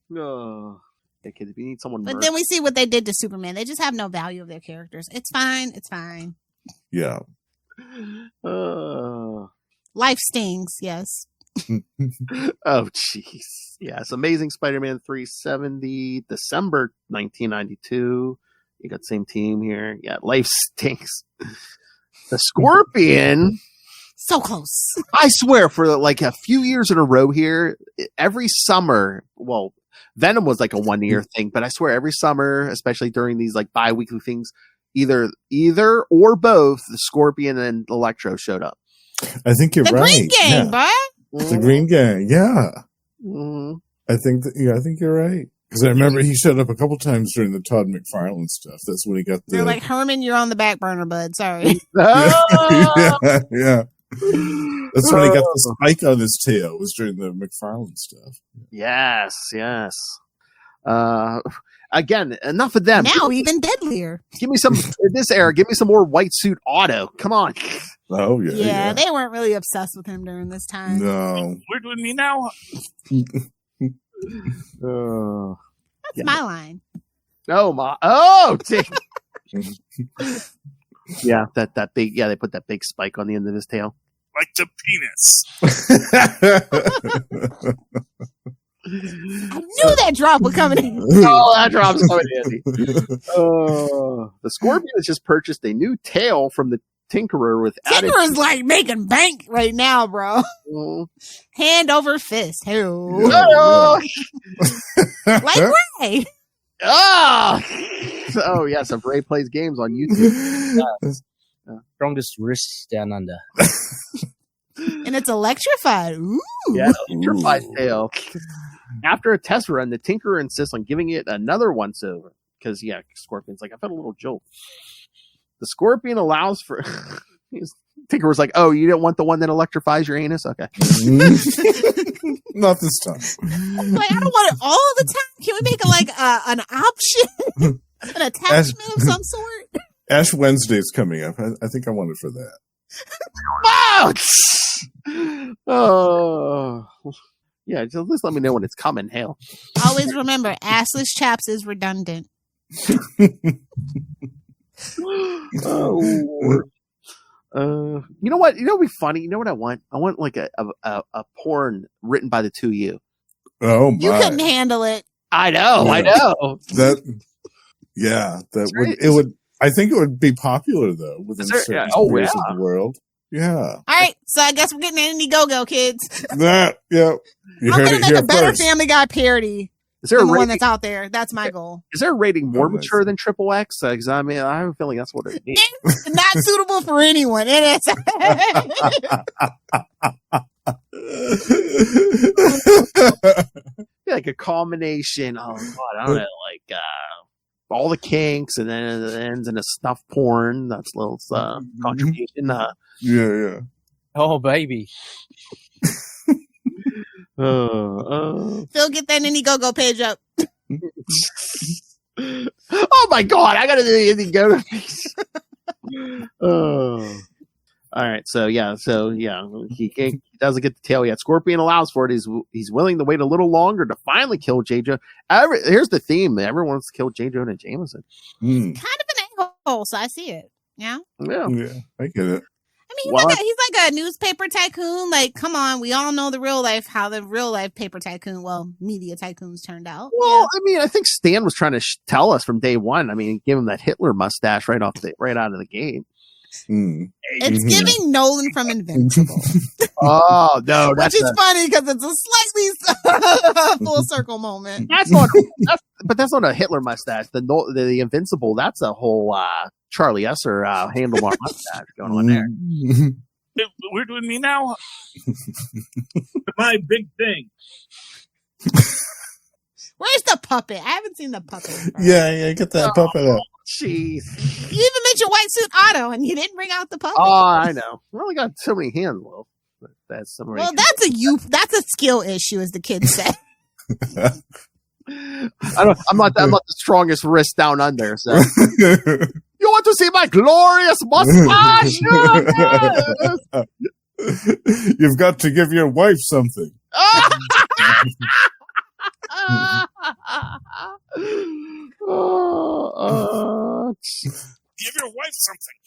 No. Yeah, kids, if you need someone But then we see what they did to Superman. They just have no value of their characters. It's fine. It's fine. Yeah. Life stings, yes. Oh, jeez. Yes, Amazing Spider-Man 370, December 1992. You got the same team here. Yeah, life stinks. The Scorpion. So close. I swear, for like a few years in a row here, every summer, well, Venom was like a 1 year thing, but I swear every summer, especially during these like bi-weekly things, either or both, the Scorpion and Electro showed up. I think you're the right. Green Gang, yeah. boy. The Green Gang. Yeah. Mm-hmm. I think you're right. Because I remember he showed up a couple times during the Todd McFarlane stuff. That's when he got the. They're like, Herman, you're on the back burner, bud. Sorry. Yeah. That's when he got the spike on his tail. Was during the McFarlane stuff. Yes. Again, enough of them. Now even deadlier. Give me some in this era. Give me some more White Suit Otto. Come on. Oh yeah. Yeah, they weren't really obsessed with him during this time. No. We're doing me now. That's my line. Oh my! Oh, dang. Yeah, that big. Yeah, they put that big spike on the end of his tail. Like the penis. I knew that drop was coming in. Oh, that drop's coming in. The Scorpion has just purchased a new tail from the Tinkerer with added. Tinkerer's like making bank right now, bro. Hand over fist. Hey. Like Ray. Oh yes, if Ray plays games on YouTube. Strongest wrist down under. And it's electrified. Ooh. Yeah, electrified tail. After a test run, the Tinkerer insists on giving it another once over. Because, Scorpion's like, I felt a little jolt. The Scorpion allows for... Tinkerer's like, oh, you don't want the one that electrifies your anus? Okay. Not this time. Like, I don't want it all the time. Can we make it like an option? An attachment of some sort? Ash Wednesday's coming up. I think I want it for that. Oh, yeah. Just let me know when it's coming. Hell. Always remember, assless chaps is redundant. Oh, Lord. You know what? You know what'd be funny? You know what I want? I want like a porn written by the two of you. Oh my! You couldn't handle it. I know. Yeah. I know. That would. I think it would be popular though within certain areas of the world. Yeah. All right, so I guess we're getting an Indiegogo, kids. That. Yeah. You I'm heard gonna it make here a better first. Family Guy parody Is there than a the one rating? that's out there. That's my goal. Is there a rating more Oh, nice. mature than Triple X? Because I mean, I have a feeling that's what it is. It's not suitable for anyone. It is. Yeah, like a combination. Oh God, I don't know, like all the kinks, and then it ends in a snuff porn. That's a little contribution. Yeah. Oh, baby. Phil, get that Indiegogo page up. Oh my God, I gotta do the Indiegogo piece. Oh. All right, so yeah, he doesn't get the tail yet. Scorpion allows for it. He's willing to wait a little longer to finally kill J-Jo. Here's the theme: everyone wants to kill J-Jo and Jameson. Kind of an a-hole, so I see it. Yeah, Yeah, I get it. I mean, he's like a newspaper tycoon. Like, come on, we all know how the real life paper tycoon, media tycoons turned out. Well, I mean, I think Stan was trying to tell us from day one. I mean, give him that Hitler mustache right out of the gate. It's giving Nolan from Invincible. Oh no, which is funny because it's a slightly full circle moment. That's not a Hitler mustache. The Invincible, that's a whole Charlie Esser handlebar mustache going on there. We're doing me now. My big thing. Where's the puppet? I haven't seen the puppet. Yeah, get that puppet up. Jeez. You even mentioned White Suit Otto, and you didn't bring out the puppet. Oh, I know. We only got so many hands, Will. That's that's a skill issue, as the kids say. I'm not the strongest wrist down under. So you want to see my glorious mustache? You've got to give your wife something. Give your wife something.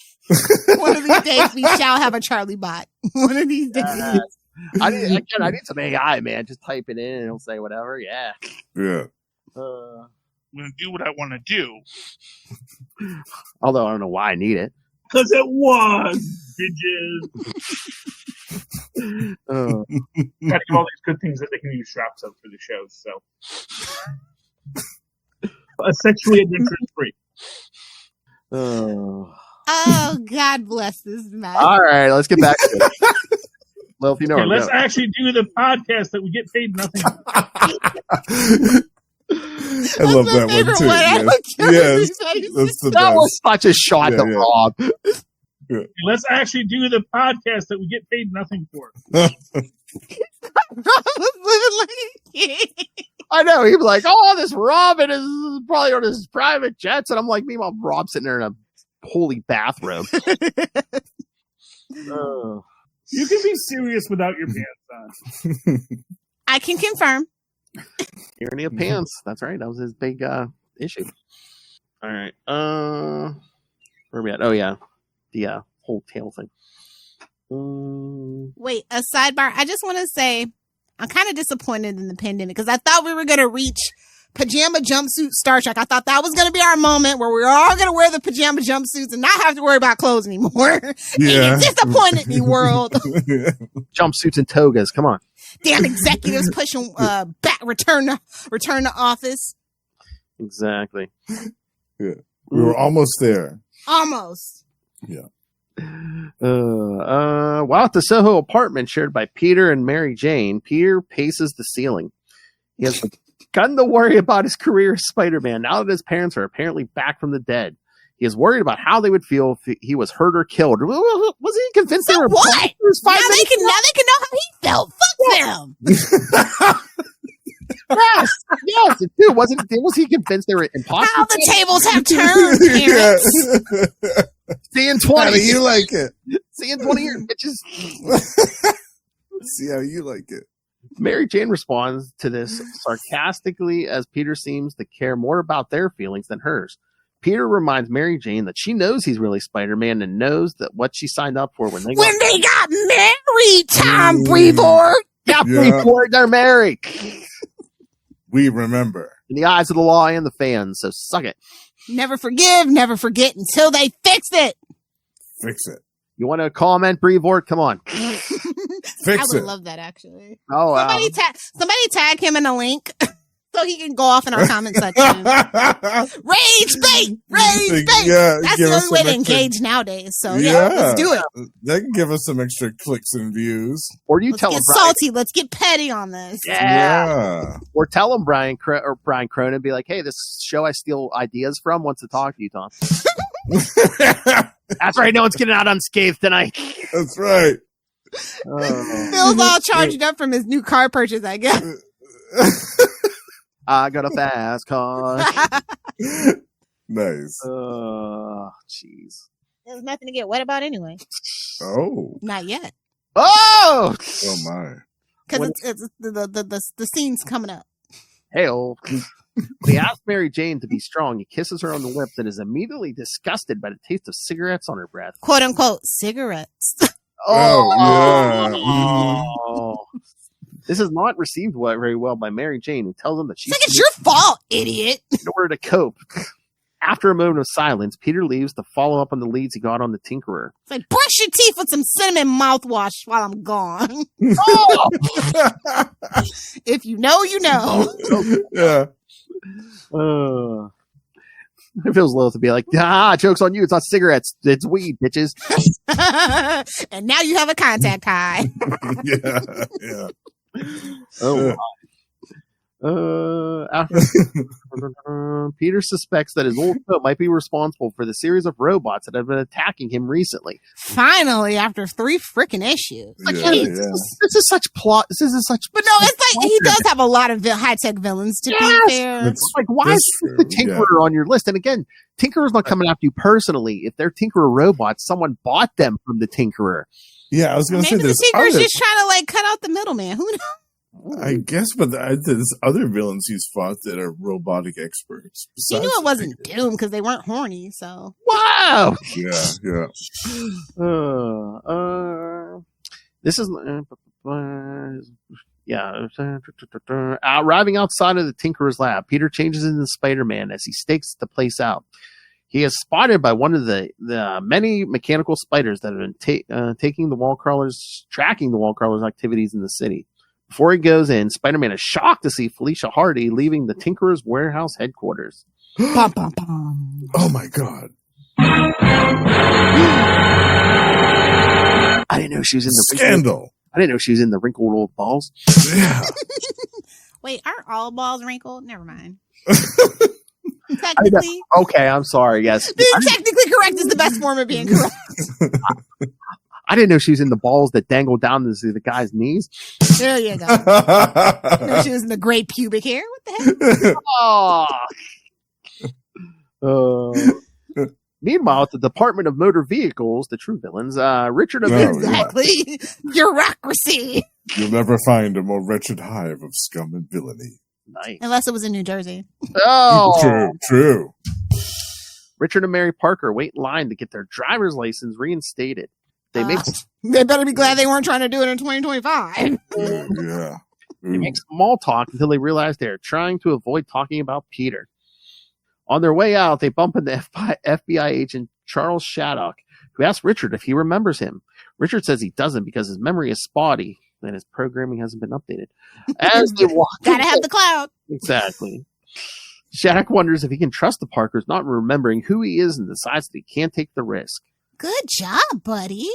One of these days, we shall have a Charlie bot. One of these days. I need some AI, man. Just type it in and it'll say whatever. Yeah. Yeah. I'm going to do what I want to do. Although I don't know why I need it. Because it was, bitches. Got to give all these good things that they can use straps of for the shows. So, a sexually adventurous freak. Oh, God bless this man. All right, let's get back to it. Well, if you know, okay, let's actually do the podcast that we get paid nothing. I love that one too. Yes, that's the that best. was such a shot to Rob. Yeah. Let's actually do the podcast that we get paid nothing for. I know. He'd be like, "Oh, this Robin is probably on his private jets," and I'm like, meanwhile, Rob's sitting there in a holy bathrobe. You can be serious without your pants on. I can confirm. Tyranny of pants. That's right. That was his big issue. All right. Where are we at? Oh yeah, the whole tail thing. Wait, a sidebar. I just want to say I'm kind of disappointed in the pandemic because I thought we were going to reach pajama jumpsuit Star Trek. I thought that was going to be our moment where we were all going to wear the pajama jumpsuits and not have to worry about clothes anymore. Yeah. And you disappointed me, world. Jumpsuits and togas. Come on. Damn executives pushing back return to office. Exactly. Yeah. We were almost there. Almost. Yeah. While at the Soho apartment shared by Peter and Mary Jane, Peter paces the ceiling. He has begun to worry about his career as Spider-Man now that his parents are apparently back from the dead. He is worried about how they would feel if he was hurt or killed. Was he convinced they were what? Now they can know how he felt. Fuck them. Yes, dude. Was he convinced they were imposters? How the tables have turned, parents. See you in How 20. do you like it? See you in 20 years, bitches. See how you like it. Mary Jane responds to this sarcastically as Peter seems to care more about their feelings than hers. Peter reminds Mary Jane that she knows he's really Spider-Man and knows that what she signed up for when they got married, Tom Brevoort. Yeah, Brevoort, they're married. We remember. In the eyes of the law and the fans, so suck it. Never forgive, never forget until they fix it. Fix it. You want to comment, Brevoort? Come on. Fix I would it. love that, actually. Oh, wow. Somebody tag him in a link so he can go off in our comment section. Rage bait! Rage bait! Yeah, that's the only way to engage nowadays. So, let's do it. That can give us some extra clicks and views. Or you Let's tell get him, Brian. salty. Let's get petty on this. Yeah. Or tell him, Brian Cronin, be like, hey, this show I steal ideas from wants to talk to you, Tom. That's right. No one's getting out unscathed tonight. That's right. Phil's all charged up from his new car purchase, I guess. I got a fast car. Nice. Jeez. There's nothing to get wet about anyway. Oh. Not yet. Oh! Oh, my. Because it's the scene's coming up. Hey-oh. He asks Mary Jane to be strong. He kisses her on the lips and is immediately disgusted by the taste of cigarettes on her breath. Quote unquote cigarettes. Oh. This is not received very well by Mary Jane, who tells him that she's... It's your fault, idiot. In order to cope. After a moment of silence, Peter leaves to follow up on the leads he got on the Tinkerer. It's like, brush your teeth with some cinnamon mouthwash while I'm gone. Oh! If you know, you know. Yeah. It feels low to be like, joke's on you. It's not cigarettes. It's weed, bitches. And now you have a contact high. Yeah. Oh, Peter suspects that his old coat might be responsible for the series of robots that have been attacking him recently. Finally, after 3 freaking issues. This is such plot. This is such. But no, it's like he does have a lot of high-tech villains to be fair. It's like, why is the Tinkerer on your list? And again, Tinkerer's not coming after you personally. If they're Tinkerer robots, someone bought them from the Tinkerer. Yeah, I was going to say Maybe this. the Tinkerer's just trying to like cut out the middleman. Who knows? I guess, but there's other villains he's fought that are robotic experts. You knew it wasn't Doom because they weren't horny, so. Wow! Yeah. This is... Arriving outside of the Tinkerer's lab, Peter changes into Spider-Man as he stakes the place out. He is spotted by one of the many mechanical spiders that have been tracking the wall crawlers' activities in the city. Before he goes in, Spider-Man is shocked to see Felicia Hardy leaving the Tinkerer's warehouse headquarters. Bum, bum, bum. Oh my God. I didn't know she was in the scandal. I didn't know she was in the wrinkled old balls. Yeah. Wait, aren't all balls wrinkled? Never mind. Technically. Okay, I'm sorry. Yes. Being technically correct is the best form of being correct. I didn't know she was in the balls that dangled down to the guy's knees. There you go. No, she was in the great pubic hair. What the heck? Meanwhile, at the Department of Motor Vehicles, the true villains, Richard... Exactly. Bureaucracy. You'll never find a more wretched hive of scum and villainy. Nice. Unless it was in New Jersey. Oh! True. Richard and Mary Parker wait in line to get their driver's license reinstated. They better be glad they weren't trying to do it in 2025. Yeah. They make small talk until they realize they are trying to avoid talking about Peter. On their way out, they bump into FBI agent Charles Shattuck, who asks Richard if he remembers him. Richard says he doesn't because his memory is spotty and his programming hasn't been updated. As they walk, gotta have the cloud. Exactly. Shattuck wonders if he can trust the Parkers, not remembering who he is, and decides that he can't take the risk. Good job, buddy.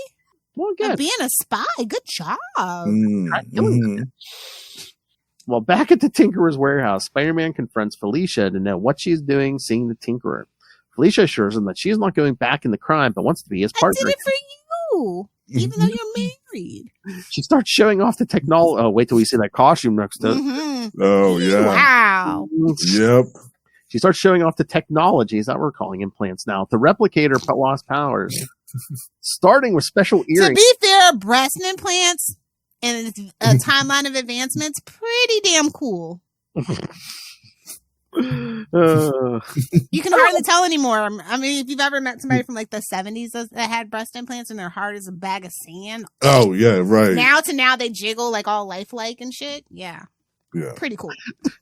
Well, good. Being a spy. Good job. Well, back at the Tinkerer's warehouse, Spider-Man confronts Felicia to know what she's doing seeing the Tinkerer. Felicia assures him that she is not going back in the crime, but wants to be his partner. I did it for you. even though you're married. She starts showing off the technology. Oh, wait till we see that costume next to it. Mm-hmm. Oh, yeah. Wow. Yep. She starts showing off the technologies that we're calling implants now to replicate her lost powers. Starting with special To earrings. be fair, breast implants and a timeline of advancements, pretty damn cool. You can hardly tell anymore. I mean, if you've ever met somebody from like the 70s that had breast implants and their heart is a bag of sand. Oh, yeah, right. Now they jiggle like all lifelike and shit. Yeah. Yeah. Pretty cool.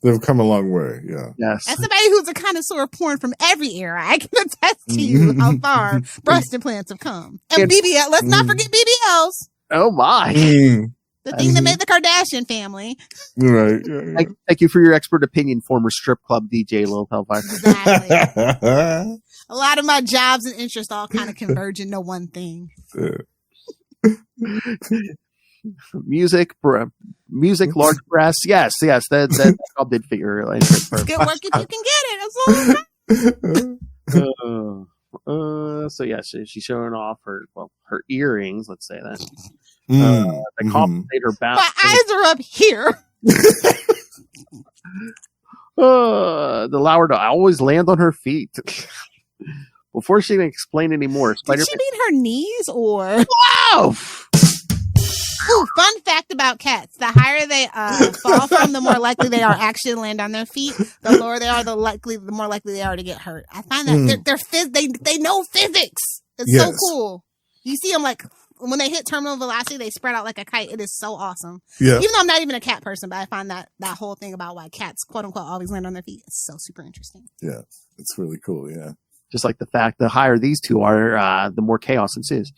They've come a long way. Yeah. Yes. As somebody who's a connoisseur of porn from every era, I can attest to you how far breast implants have come. And BBL, let's not forget BBLs. Oh my. The thing that made the Kardashian family. Right. Yeah. Thank you for your expert opinion, former strip club DJ Lil Hellfire. Exactly. A lot of my jobs and interests all kind of converge into one thing. Music, large breasts. Yes, that all did figure. It's good work if you can get it. So yeah, she's showing off her earrings. Let's say that. They compensate her back. My eyes are up here. The lower to always land on her feet. Before she can explain anymore, Did she mean her knees or? Wow! Ooh, fun fact about cats: the higher they fall from, the more likely they are actually to land on their feet. The lower they are, the more likely they are to get hurt. I find that they know physics. It's so cool. You see them like when they hit terminal velocity, they spread out like a kite. It is so awesome. Yeah. Even though I'm not even a cat person, but I find that whole thing about why cats, quote unquote, always land on their feet is so super interesting. Yeah, it's really cool. Yeah. Just like the fact the higher these two are, the more chaos ensues.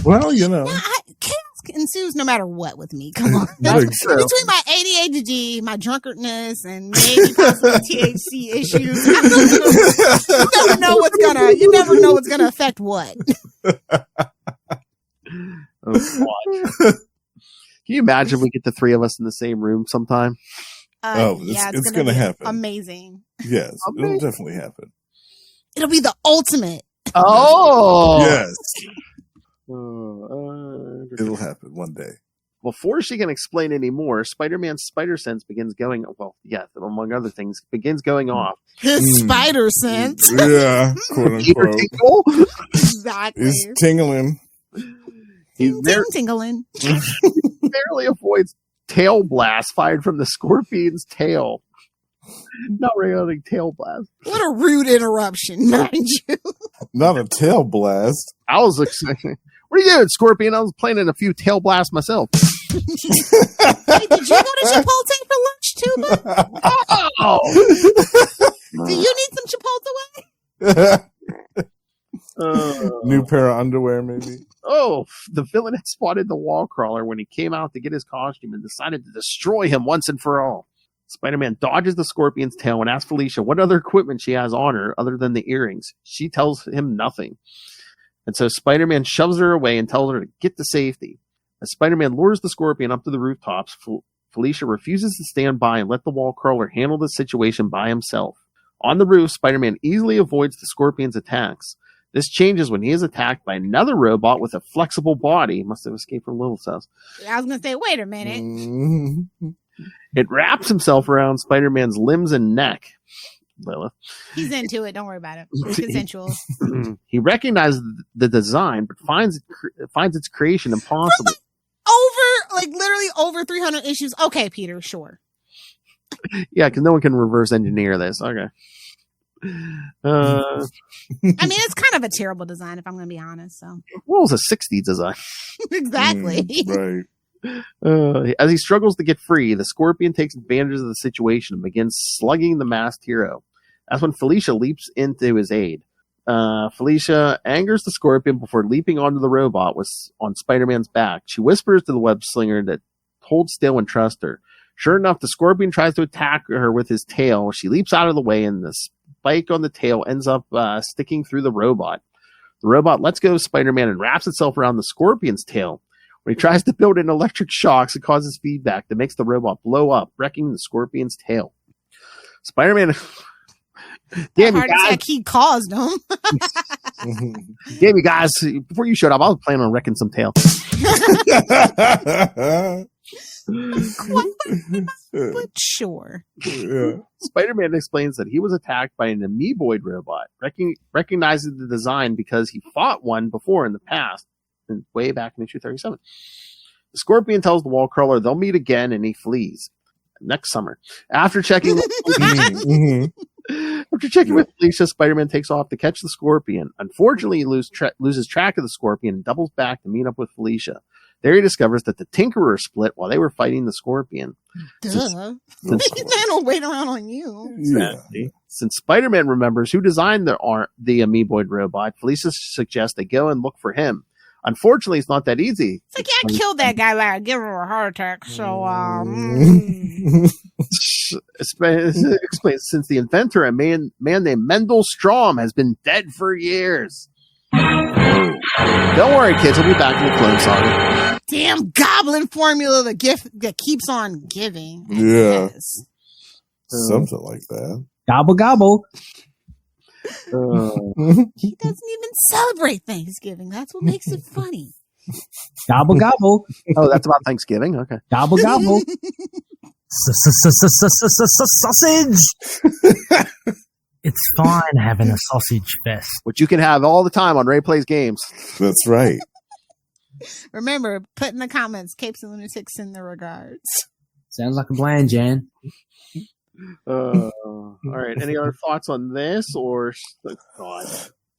Well, chaos ensues no matter what with me. Come on. That's Between my ADHD, my drunkardness, and maybe possibly THC issues, you never know what's gonna affect what. Oh, God. Can you imagine we get the three of us in the same room sometime? It's going to happen. Amazing. Yes, it'll definitely happen. It'll be the ultimate. Oh, yes. It'll happen one day. Before she can explain any more, Spider-Man's spider sense begins going. Well, yeah, among other things, begins going off. His spider sense. Yeah, quote unquote. Exactly. He's tingling. He's tingling. barely avoids tail blast fired from the scorpion's tail. Not regarding tail blast. What a rude interruption, mind you. Not a tail blast. I was expecting. What are you doing, Scorpion? I was planning a few tail blasts myself. Hey, did you go to Chipotle for lunch too, bud? Oh! Do you need some Chipotle? New pair of underwear, maybe. Oh, the villain had spotted the wall crawler when he came out to get his costume and decided to destroy him once and for all. Spider-Man dodges the scorpion's tail and asks Felicia what other equipment she has on her other than the earrings. She tells him nothing. And so Spider-Man shoves her away and tells her to get to safety. As Spider-Man lures the scorpion up to the rooftops, Felicia refuses to stand by and let the wall crawler handle the situation by himself. On the roof, Spider-Man easily avoids the scorpion's attacks. This changes when he is attacked by another robot with a flexible body. He must have escaped from Lilith's house. I was going to say, wait a minute. It wraps himself around Spider-Man's limbs and neck. Lilith. He's into it. Don't worry about it. It's consensual. He recognizes the design, but finds its creation impossible. Literally over 300 issues. Okay, Peter, sure. Yeah, because no one can reverse engineer this. Okay. I mean, it's kind of a terrible design, if I'm going to be honest. So, what was a 60s design? Exactly. Right. As he struggles to get free, the Scorpion takes advantage of the situation and begins slugging the masked hero. That's when Felicia leaps into his aid. Felicia angers the Scorpion before leaping onto the robot on Spider-Man's back. She whispers to the web slinger that hold still and trust her. Sure enough, the Scorpion tries to attack her with his tail. She leaps out of the way, and the spike on the tail ends up sticking through the robot. The robot lets go of Spider-Man and wraps itself around the Scorpion's tail. When he tries to build in electric shocks, it causes feedback that makes the robot blow up, wrecking the Scorpion's tail. Spider-Man Damn you heart guys! attack he caused him. Damn you guys! Before you showed up, I was planning on wrecking some tail. But sure. Yeah. Spider-Man explains that he was attacked by an amoeboid robot, recognizing the design because he fought one before in the past, way back in issue 37. The Scorpion tells the wall crawler they'll meet again, and he flees next summer. After checking with Felicia, Spider-Man takes off to catch the Scorpion. Unfortunately, he loses track of the Scorpion and doubles back to meet up with Felicia. There he discovers that the Tinkerer split while they were fighting the Scorpion. Duh. Man will wait around on you. Yeah. Since Spider-Man remembers who designed the amoeboid robot, Felicia suggests they go and look for him. Unfortunately, it's not that easy. It's like, yeah, I killed that guy, but I give him a heart attack, so, explains since the inventor, a man named Mendel Strom, has been dead for years. Don't worry, kids. We'll be back in the Clone Saga. Damn goblin formula, the gift that keeps on giving. Yeah. Yes. Something like that. Gobble gobble. He doesn't even celebrate Thanksgiving. That's what makes it funny. Gobble gobble. Oh, that's about Thanksgiving? Okay. Gobble gobble. Sausage. It's fine having a sausage fest. Which you can have all the time on Ray Plays Games. That's right. Remember, put in the comments, Capes and Lunatics in the regards. Sounds like a plan, Jan. All right. Any other thoughts on this? Or God,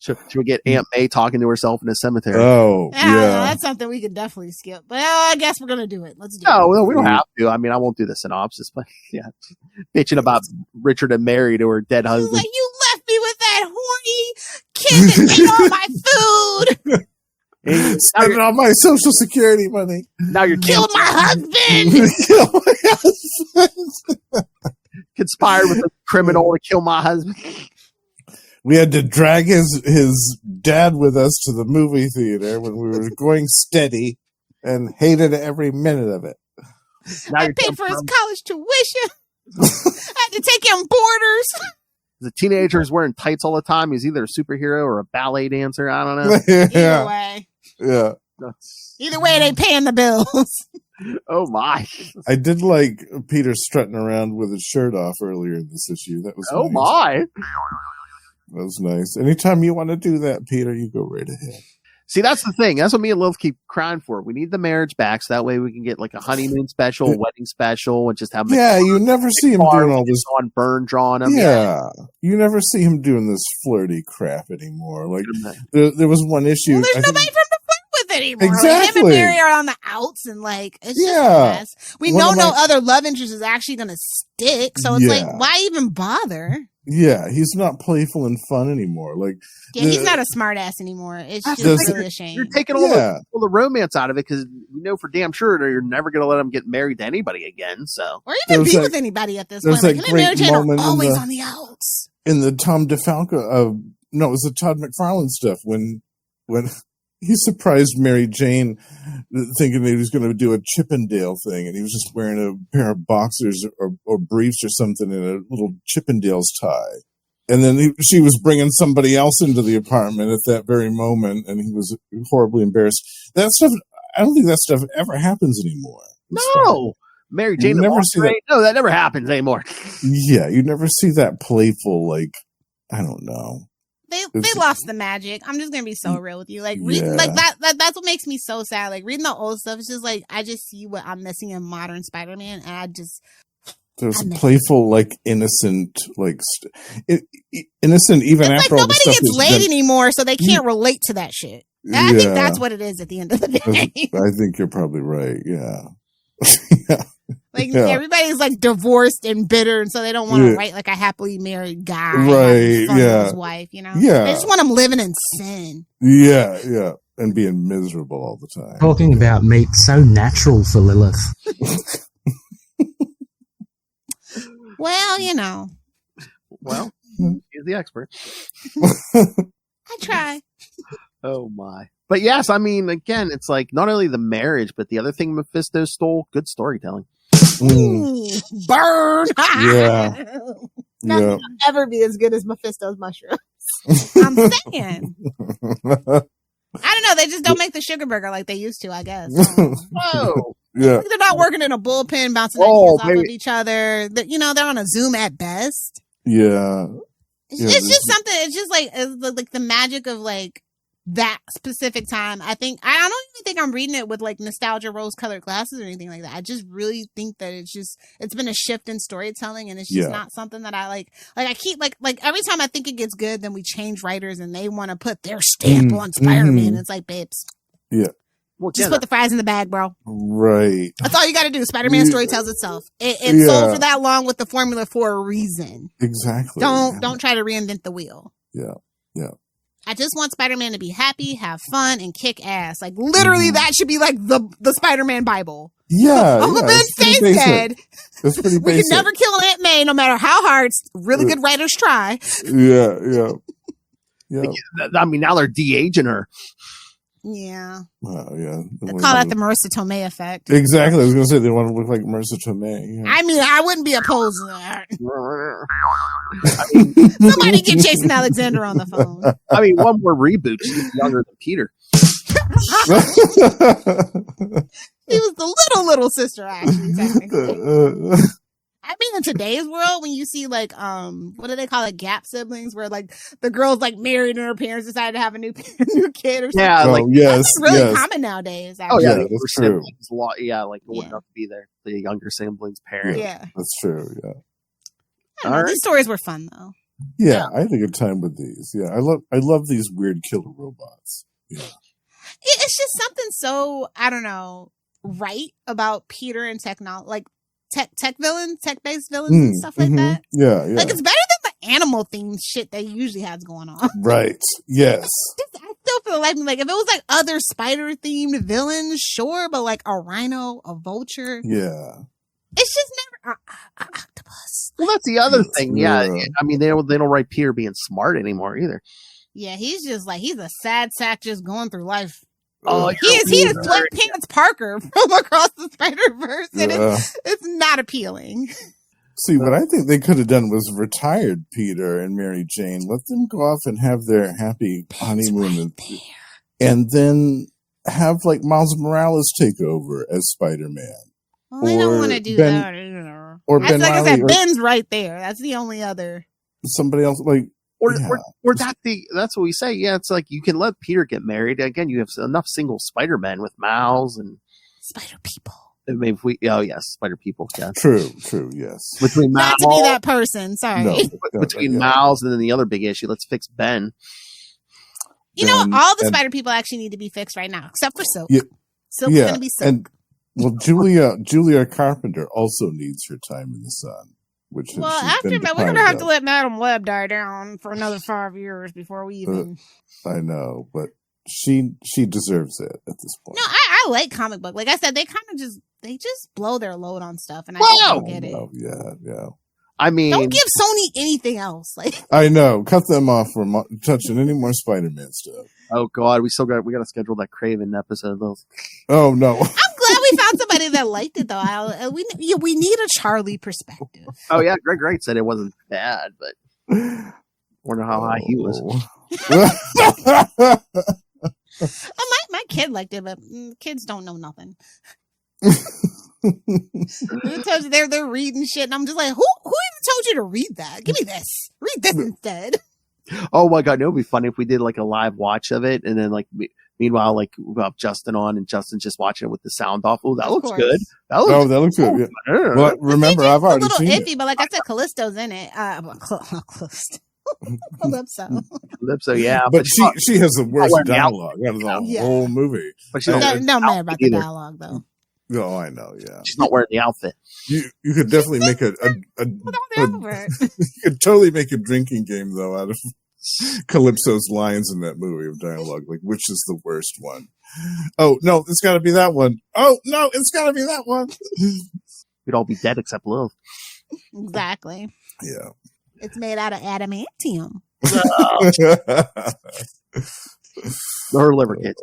should we get Aunt May talking to herself in a cemetery? Oh, I don't know, yeah. that's something we could definitely skip. But I guess we're going to do it. Let's do it. No, we don't have to. I mean, I won't do the synopsis, but yeah. Bitching about Richard and Mary to her dead husband. Like, you left me with that horny kid that ate all my food. Spending all my Social Security money. Now you're Killed my husband. Kill my husband. Conspired with a criminal to kill my husband. We had to drag his dad with us to the movie theater when we were going steady and hated every minute of it. I paid for his college tuition. I had to take him boarders. The teenager is wearing tights all the time. He's either a superhero or a ballet dancer. I don't know. Either way. Yeah. Either way, they paying the bills. Oh my! I did like Peter strutting around with his shirt off earlier in this issue. That was oh nice. my! That was nice. Anytime you want to do that, Peter, you go right ahead. See, that's the thing. That's what me and Lilith keep crying for. We need the marriage back, so that way we can get like a honeymoon special, a wedding special, and just have you never see him doing all this on burn drawing him. Yeah, you never see him doing this flirty crap anymore. Like there was one issue. Well, there's nobody for him to flirt with anymore. Exactly. Like, him and Mary are on the outs, and like it's just a mess. We know no other love interest is actually going to stick, so it's like, why even bother? Yeah, he's not playful and fun anymore. Like, he's not a smart ass anymore. It's just really a shame. You're taking all the romance out of it because we know for damn sure that you're never going to let him get married to anybody again. So, or even be with anybody at this point. Like, him and Mary Jane are always on the outs. In the Tom DeFalco, no, it was the Todd McFarlane stuff when he surprised Mary Jane thinking that he was going to do a Chippendale thing, and he was just wearing a pair of boxers or briefs or something and a little Chippendales tie. And then she was bringing somebody else into the apartment at that very moment, and he was horribly embarrassed. That stuff, I don't think that stuff ever happens anymore. No! Mary Jane, never see that. No, that never happens anymore. Yeah, you never see that playful, like, I don't know. They lost the magic. I'm just gonna be so real with you. Like reading like that's what makes me so sad. Like reading the old stuff, it's just like I just see what I'm missing in modern Spider-Man, and I just there's a playful, like innocent, like innocent even it's after like all the nobody stuff gets laid anymore, so they can't relate to that shit. And I think that's what it is at the end of the day. I think you're probably right. Yeah. Like everybody's like divorced and bitter, and so they don't want to write like a happily married guy, right? His wife, you know. Yeah, they just want him living in sin. Yeah, and being miserable all the time. Talking about meat, so natural for Lilith. Well, you know. Well, he's the expert. I try. Oh my. But yes, I mean, again, it's like not only the marriage, but the other thing Mephisto stole, good storytelling. Ooh, burn. Yeah. Nothing Yeah. will ever be as good as Mephisto's mushrooms. I'm saying. I don't know. They just don't make the sugar burger like they used to, I guess. Oh, Yeah. They're not working in a bullpen, bouncing Oh, ideas off maybe- of each other. They're on a Zoom at best. Yeah. It's, Yeah, it's just something. It's just like the magic of like that specific time. I don't even think I'm reading it with like nostalgia rose-colored glasses or anything like that. I just really think that it's been a shift in storytelling, and it's just not something that I like. Like I keep like every time I think it gets good, then we change writers and they want to put their stamp on Spider-Man. It's like, babes, Yeah. well, just put the fries in the bag, bro. Right. That's all you got to do. Spider-Man story tells itself. It sold for that long with the formula for a reason. Exactly. Don't try to reinvent the wheel. Yeah. Yeah. I just want Spider-Man to be happy, have fun, and kick ass. Like literally, that should be like the Spider-Man Bible. Yeah. All of them face dead. That's pretty We basic. can never kill Aunt May, no matter how hard really good writers try. Yeah. Yeah. Yeah. I mean, now they're de-aging her. Yeah. Yeah. They call that the Marissa Tomei effect. Exactly. I was going to say they want to look like Marissa Tomei. Yeah. I mean, I wouldn't be opposed to that. I mean, Somebody get Jason Alexander on the phone. I mean, one more reboot. She's younger than Peter. He was the little sister, actually, technically. I mean, in today's world, when you see like, what do they call it, gap siblings, where like the girl's like married and her parents decided to have a new kid or something. Yeah, like yes, that's really common nowadays. Oh yeah, Actually. that's true. Siblings, a lot. Yeah, like it wouldn't have to be there. The younger siblings' parent. Yeah, that's true. Yeah. I don't know, these stories were fun though. Yeah, I had a good time with these. Yeah, I love these weird killer robots. Yeah. It's just something so, I don't know, right about Peter and technology, like tech-based villains and stuff like that. Yeah, yeah. Like it's better than the animal themed shit that usually has going on. Right. Yes. I still feel like if it was like other spider themed villains, sure, but like a rhino, a vulture. Yeah. It's just never an octopus. Well, that's the other thing. Yeah, I mean they don't write Peter being smart anymore either. Yeah, he's just like he's a sad sack just going through life. Oh, he is Sweatpants Parker from across the Spider-Verse, and it's not appealing. See, what I think they could have done was retired Peter and Mary Jane, let them go off and have their happy honeymoon, and then have like Miles Morales take over as Spider-Man. Well, they don't want to do that either. Or that's Ben like Reilly, I said, or Ben's right there. That's the only other. somebody else, like. Or that's what we say. Yeah, it's like you can let Peter get married. Again, you have enough single Spider-Men with Miles and Spider People. Maybe Spider People. Yeah, true, yes. Between not Miles, to be that person. Sorry. Between Miles and then the other big issue, let's fix Ben. You know, all the Spider People actually need to be fixed right now, except for Silk. Yeah, Silk's gonna be Silk. And well, Julia Carpenter also needs her time in the sun. Well, after that, we're gonna have to let Madam Web die down for another 5 years before we even. I know, but she deserves it at this point. No, I like comic book. Like I said, they kind of just blow their load on stuff, and I don't get it. Yeah. I mean, don't give Sony anything else. Like I know, cut them off from touching any more Spider-Man stuff. Oh God, we got to schedule that Craven episode. Oh no. I'm glad we found somebody that liked it though. We need a Charlie perspective. Oh yeah, Greg Wright said it wasn't bad, but I wonder how high he was. My kid liked it, but kids don't know nothing. They're reading shit, and I'm just like, who even told you to read that? Give me this. Read this instead. Oh my God, it would be funny if we did like a live watch of it, and then like meanwhile, like we got Justin on, and Justin's just watching it with the sound off. Oh, that looks good. That looks good. Yeah. Well, remember, I've already seen it. A little iffy, but like I said, Callisto's in it. Calypso, yeah, but she has the worst dialogue out of the whole movie. But she don't matter about the dialogue though. Oh, I know. Yeah, she's not wearing the outfit. You could definitely make you could totally make a drinking game though out of Calypso's lines in that movie of dialogue. Like, which is the worst one? Oh no, it's got to be that one. Oh no, it's got to be that one. We'd all be dead except Lilith. Exactly. Yeah. It's made out of adamantium. Her liver kits.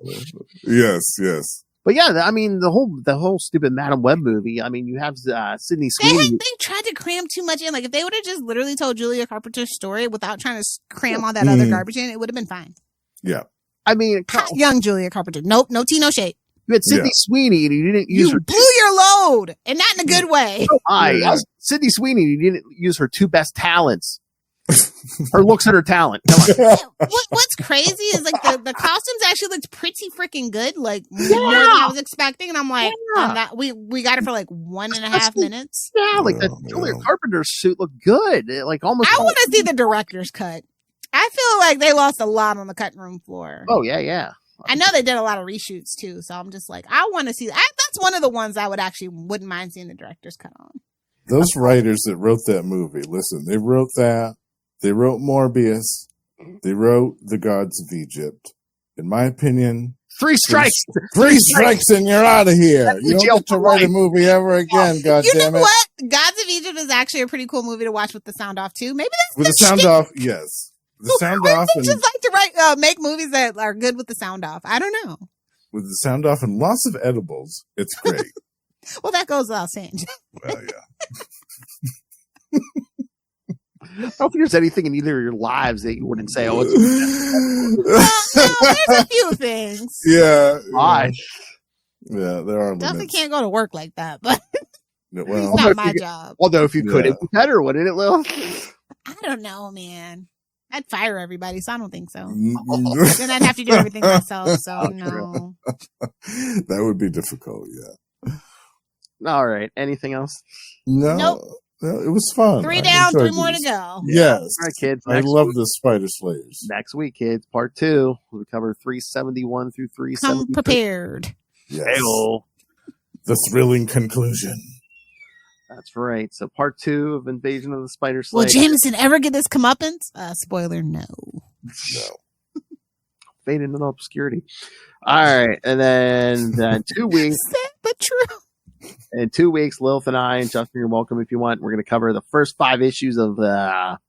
Yes. But yeah, I mean, the whole stupid Madam Web movie. I mean, you have Sydney Sweeney. They tried to cram too much in. Like, if they would have just literally told Julia Carpenter's story without trying to cram all that other garbage in, it would have been fine. Yeah. I mean, Young Julia Carpenter. Nope, no tea, no shade. You had Sydney Sweeney, and you didn't use You her. blew your load, and not in a good way. Sydney Sweeney, you didn't use her two best talents. Her looks and her talent. Come on. What's crazy is like the costumes actually looked pretty freaking good, like more than I was expecting. And I'm like, we got it for like 1.5 minutes. Yeah, like the Julia Carpenter suit looked good. Like almost. I want to see the director's cut. I feel like they lost a lot on the cutting room floor. Oh yeah. I know they did a lot of reshoots too, so I'm just like, I want to see that. That's one of the ones I wouldn't mind seeing the director's cut on. Those writers that wrote that movie, listen, they wrote that. They wrote Morbius. They wrote The Gods of Egypt. In my opinion, 3 strikes. 3 strikes and you're out of here. You don't get to write a movie ever again, God damn it. What? Gods of Egypt is actually a pretty cool movie to watch with the sound off too. Maybe that's with the sound off, yes. The sound off and just like to make movies that are good with the sound off. I don't know. with the sound off and lots of edibles. It's great. Well, that goes without saying. Well, yeah. I don't think there's anything in either of your lives that you wouldn't say, oh, it's well, there's a few things. Yeah. gosh. Yeah, there are Definitely limits. can't go to work like that, but Well, it's not my job. Although if you could, it'd be better, wouldn't it, Lil? I don't know, man. I'd fire everybody, so I don't think so. that Then I'd have to do everything myself, so no. would be difficult, yeah. All right. Anything else? No, Nope. no, it was fun. 3 I down, 3 enjoyed more these. to go. Yes. All right, kids. I love the Spider Slayers. Next week, kids. Part 2. We cover 371 through 370. Come prepared. Yes. Hey-o. The thrilling conclusion. That's right. So part 2 of Invasion of the Spider Will Slayer. Jameson ever get this comeuppance? Spoiler, no. No. Fade into obscurity. All right. And then 2 weeks. Sad but true. In 2 weeks, Lilith and I, and Justin, you're welcome if you want. We're going to cover the first 5 issues of the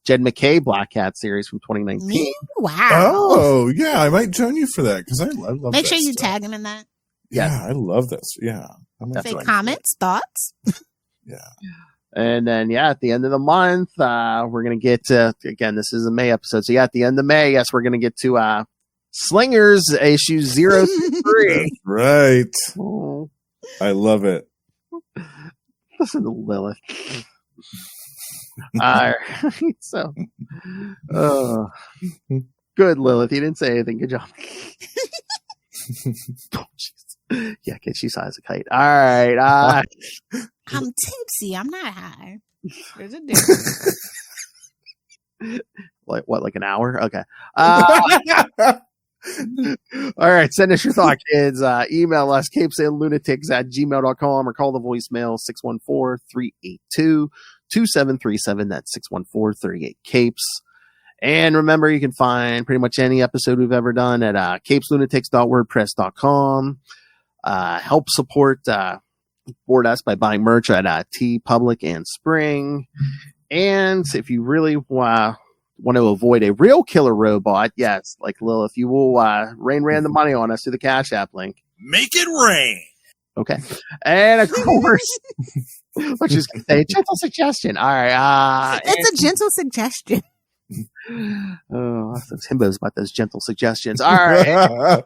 Jed McKay Black Cat series from 2019. Wow. Oh, yeah. I might join you for that because I love Make that sure you stuff. tag him in that. Yeah, I love that. Yeah. I might Say join you. comments, thoughts. Yeah. And then, at the end of the month, we're going to get to, again, this is a May episode. So, at the end of May, yes, we're going to get to Slingers issue 0 through 3. That's right. Oh, I love it. listen to Lilith. All right. So, good, Lilith. You didn't say anything. Good job. Oh, jeez. Yeah, kid, she's high as a kite. All right. I'm tipsy. I'm not high. There's a difference. Like an hour? Okay. All right. Send us your thought, kids. Email us, CapesandLunatics@gmail.com, or call the voicemail 614-382-2737. That's 614-38-CAPES. And remember, you can find pretty much any episode we've ever done at CapesLunatics.wordpress.com. Help support board us by buying merch at T Public and Spring. And if you really want to avoid a real killer robot, yes, like Lilith, you will rain random money on us through the Cash App link. Make it rain. Okay. And of course, let's just say a gentle suggestion. All right. It's a gentle suggestion. Oh, those himbos about those gentle suggestions. All right.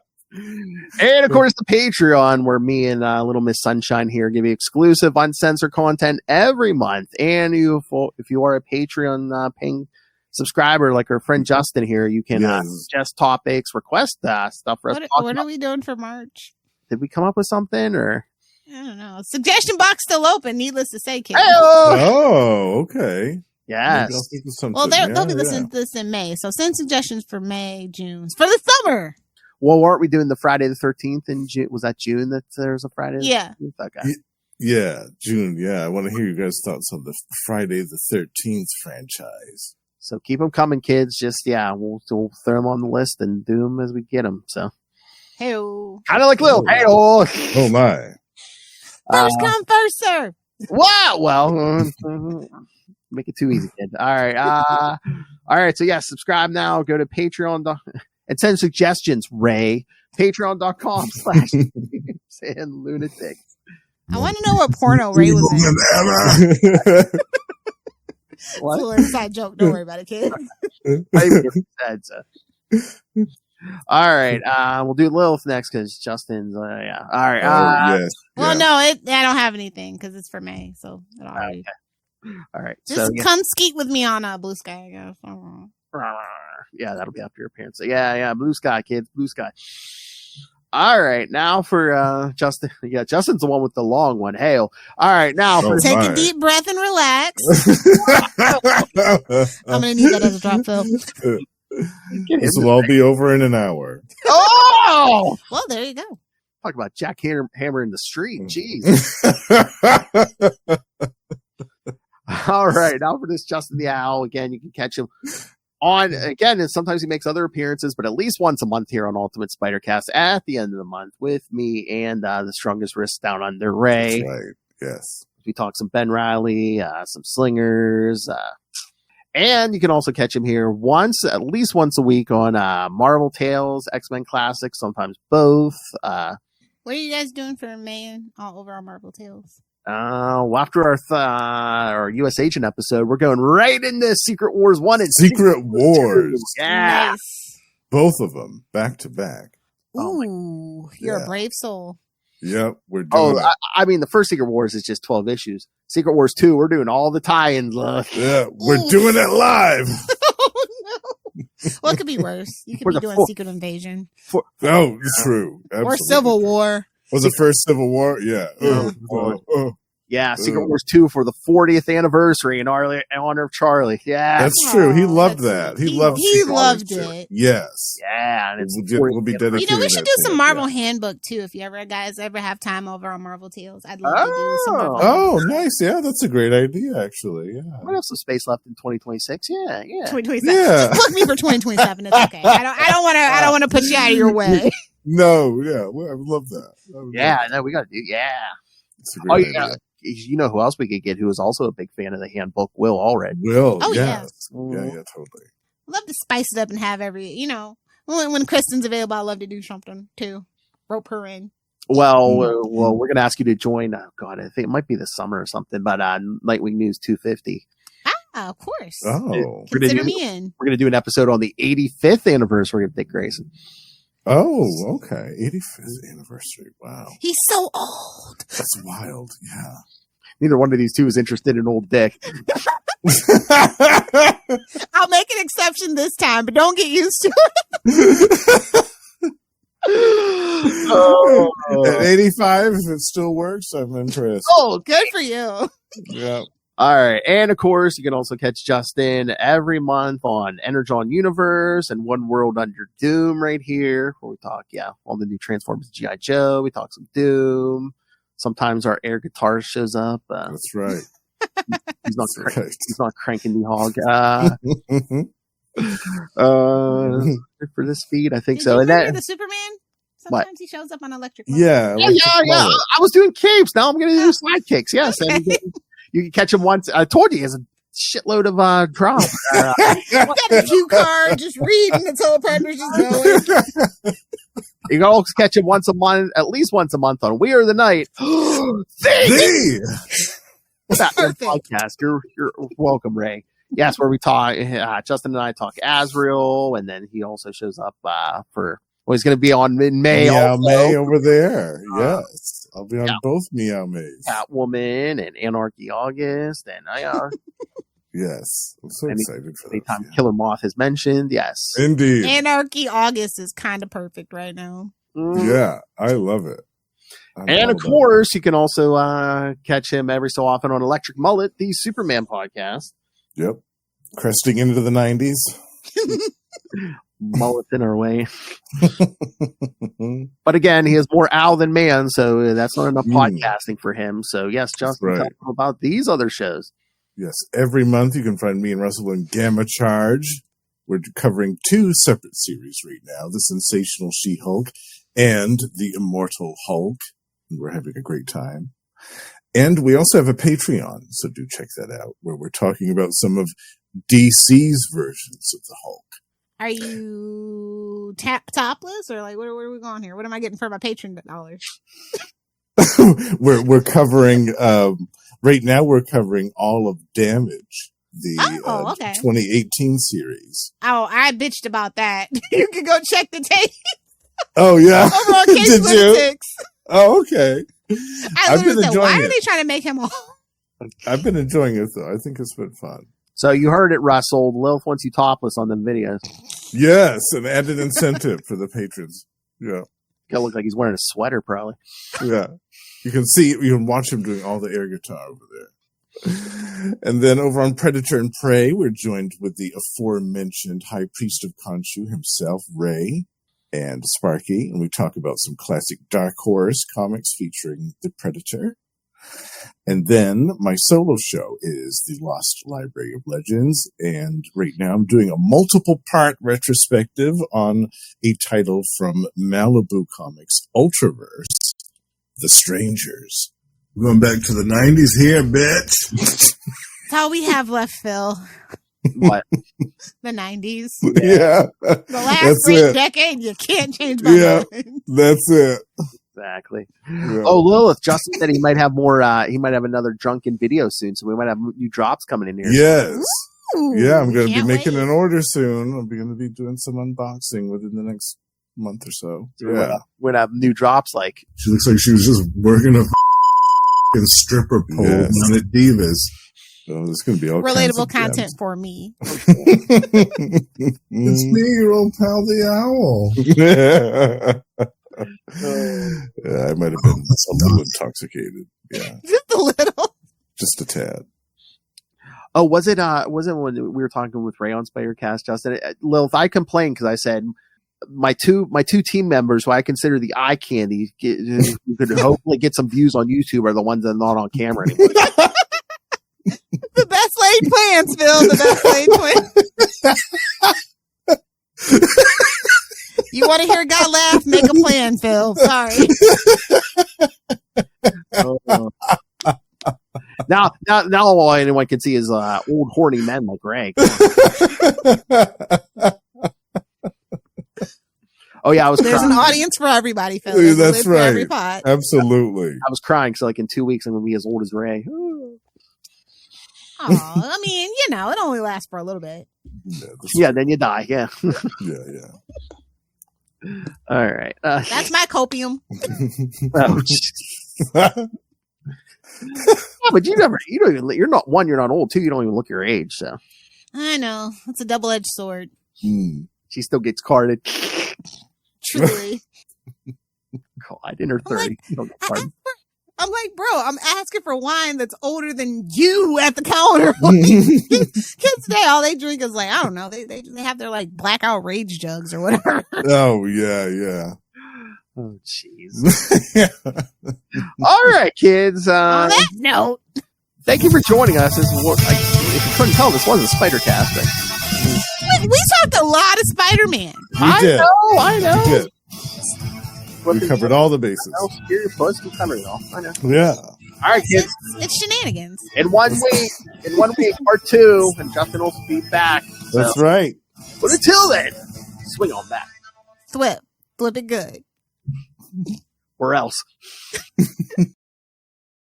And of course, the Patreon, where me and Little Miss Sunshine here give you exclusive, uncensored content every month. And if you are a Patreon paying subscriber, like our friend Justin here, you can suggest topics, request stuff for us. What are we doing for March? Did we come up with something, or I don't know. Suggestion box still open. Needless to say, kids. Oh, okay. Yes. Maybe I'll think of something. Well, they'll be Yeah, listening to this in May, so send suggestions for May, June, for the summer. Well, aren't we doing the Friday the 13th in June? Was that June that there was a Friday? The Yeah. 13th? Okay. Yeah, June. Yeah, I want to hear you guys' thoughts on the Friday the 13th franchise. So keep them coming, kids. Just, we'll throw them on the list and do them as we get them. So Hey-o. kind of like Lil. Hey-o. Oh, my. First come, first serve. Wow. Well, make it too easy, kid. All right. All right. So, subscribe now. Go to Patreon and send suggestions, Ray. Patreon.com/ Capes and Lunatics. I want to know what porno Ray was in. It's a little inside joke. Don't worry about it, kid. All right, we'll do Lilith next because Justin's. Yeah. All right. Yes. Well, no, I don't have anything because it's for May. So it already. All right. Just come skeet with me on Blue Sky, I guess. Yeah, that'll be after your appearance. Yeah, Blue Sky, kids, Blue Sky. All right, now for Justin. Yeah, Justin's the one with the long one. Hail. All right, now take a deep breath and relax. I'm gonna need that as a drop, Phil. This will all be over in an hour. Oh, well, there you go. Talk about jackhammer in the street. Jeez. All right, now for this Justin the Owl. Again, you can catch him on, again, and sometimes he makes other appearances, but at least once a month here on Ultimate Spider-Cast at the end of the month with me and the strongest wrist down under Ray. That's right. Yes. We talk some Ben Riley, some slingers, and you can also catch him here at least once a week on Marvel Tales, X-Men Classics, sometimes both. What are you guys doing for May all over on Marvel Tales? After our U.S. Agent episode, we're going right into Secret Wars 1 and Secret Wars. Yeah. Nice. Both of them back to back. Ooh, you're a brave soul. Yep, we're doing it. I mean, the first Secret Wars is just 12 issues. Secret Wars 2, we're doing all the tie-ins. Yeah, we're doing it live. Oh, no. What could be worse? You could be doing Secret Invasion. True. Absolutely. Or Civil War. Was the first Civil War? Yeah. Yeah, Secret Wars 2 for the 40th anniversary in honor of Charlie. Yeah. That's true. He loved that. He loved it. Yes. Yeah. And we'll be dedicated. You know, we should do some Marvel Handbook, too, if you guys ever have time over on Marvel Tales. I'd love to do some Marvel Handbook. Nice. Yeah, that's a great idea, actually. Yeah. We have some space left in 2026. Yeah. 2027. Yeah. Just book me for 2027. It's okay. I don't want to put you out of your way. No, yeah. I would love that. No, we got to do, It's a great idea. You know who else we could get who is also a big fan of the handbook? Will Allred. Will, yes. Yeah, totally. Love to spice it up and have when Kristen's available, I love to do something too. Rope her in. Well, we're going to ask you to join. Oh, God, I think it might be this summer or something, but Nightwing News 250. Of course. Oh. Consider me in. We're going to do an episode on the 85th anniversary of Dick Grayson. Oh, okay. 85th anniversary. Wow. He's so old. That's wild. Yeah. Neither one of these two is interested in old Dick. I'll make an exception this time, but don't get used to it. At 85, if it still works, I'm interested. Oh, good for you. Yeah. All right. And of course, you can also catch Justin every month on Energon Universe and One World Under Doom right here, where we talk, all the new Transformers G.I. Joe. We talk some Doom. Sometimes our air guitar shows up. That's right. He's not cranking the hog. For this feed, I think Did so. You and that the Superman? Sometimes he shows up on Electric. Yeah. I was doing capes. Now I'm going to do sidekicks. Yes. Okay. And you can catch him once. I told you he has a shitload of drop. Got a cue card, just reading until the partner's just going. You can also catch him once a month, at least once a month on We Are the Night. Podcast. You're welcome, Ray. Yes, where we talk. Justin and I talk Azrael, and then he also shows up for. Well, he's going to be on in May. Meow May over there. Yes, I'll be on both Meow Mays. Catwoman and Anarchy August, and yes, I'm so excited for that. Anytime Killer Moth is mentioned, yes, indeed. Anarchy August is kind of perfect right now. Yeah, I love it. And of course, you can also catch him every so often on Electric Mullet, the Superman podcast. Yep, cresting into the 90s. Mullet in our way. But again, he is more owl than man, so that's not enough podcasting for him. So yes, Justin, talk about these other shows. Yes, every month you can find me and Russell in Gamma Charge. We're covering 2 separate series right now, The Sensational She-Hulk and The Immortal Hulk. And we're having a great time. And we also have a Patreon, so do check that out, where we're talking about some of DC's versions of the Hulk. Are you do topless or like what are we going here? What am I getting for my Patreon dollars? we're covering right now. We're covering all of Damage, the okay. 2018 series. Oh, I bitched about that. You can go check the tape. Oh yeah, over on Case Did you? Lunatics. Oh okay. I literally said, why it. are they trying to make him all? I've been enjoying it though. I think it's been fun. So you heard it, Russell. Lilith wants you topless on them videos. Yes, an added incentive for the patrons. Yeah. Gotta look like he's wearing a sweater, probably. Yeah. You can watch him doing all the air guitar over there. And then over on Predator and Prey, we're joined with the aforementioned High Priest of Khonshu himself, Ray, and Sparky. And we talk about some classic Dark Horse comics featuring the Predator. And then my solo show is The Lost Library of Legends. And right now I'm doing a multiple part retrospective on a title from Malibu Comics Ultraverse, The Strangers. We're going back to the 90s here, bitch. That's all we have left, Phil. What? The 90s. Yeah. The last great decade, you can't change my mind. That's it. Exactly. Yeah. Oh, Lilith, Justin said he might have more, he might have another drunken video soon, so we might have new drops coming in here. Yes. Ooh, Yeah, I'm going to be can't making wait. an order soon. I'm going to be doing some unboxing within the next month or so. So we're going to have new drops like. She looks like she was just working a f***ing stripper pole Yes. down at Divas. So there's going to be all kinds Relatable of content for me. It's me, your old pal, the owl. Yeah, I might have been a little intoxicated. Yeah, Just a little. just a tad. Oh, was it when we were talking with Ray on Spidercast, Justin? Lilith, I complained because I said my two team members who I consider the eye candy who could hopefully get some views on YouTube are the ones that are not on camera anymore. The best laid plans, Phil. The best laid plans. You want to hear God laugh? Make a plan, Phil. Sorry. Now all anyone can see is old horny men like Ray. Oh yeah, I was. There's crying. an audience for everybody, Phil. Yeah, There's a that's lid for right. every pot. Absolutely. I was crying so like in 2 weeks I'm gonna be as old as Ray. Oh, I mean, it only lasts for a little bit. Yeah, then you die. Yeah. Yeah. All right. That's my copium. Oh, yeah, but you're not old. Two, you don't even look your age. So I know. It's a double-edged sword. she still gets carded. Truly. God, in her 30s. I'm like, bro, I'm asking for wine that's older than you at the counter. Kids today, all they drink is like, I don't know. They have their like blackout rage jugs or whatever. Oh, yeah. Oh, jeez. All right, kids. On that note, thank you for joining us. If you couldn't tell, this wasn't Spidercast. we talked a lot of Spider-Man. I know. We did. We covered all the bases. You're supposed to cover it all. I know. Yeah. All right, kids. It's shenanigans. In 1 week, part 2, and Justin will be back. That's right. But until then, swing on back. Flip it good. Or else.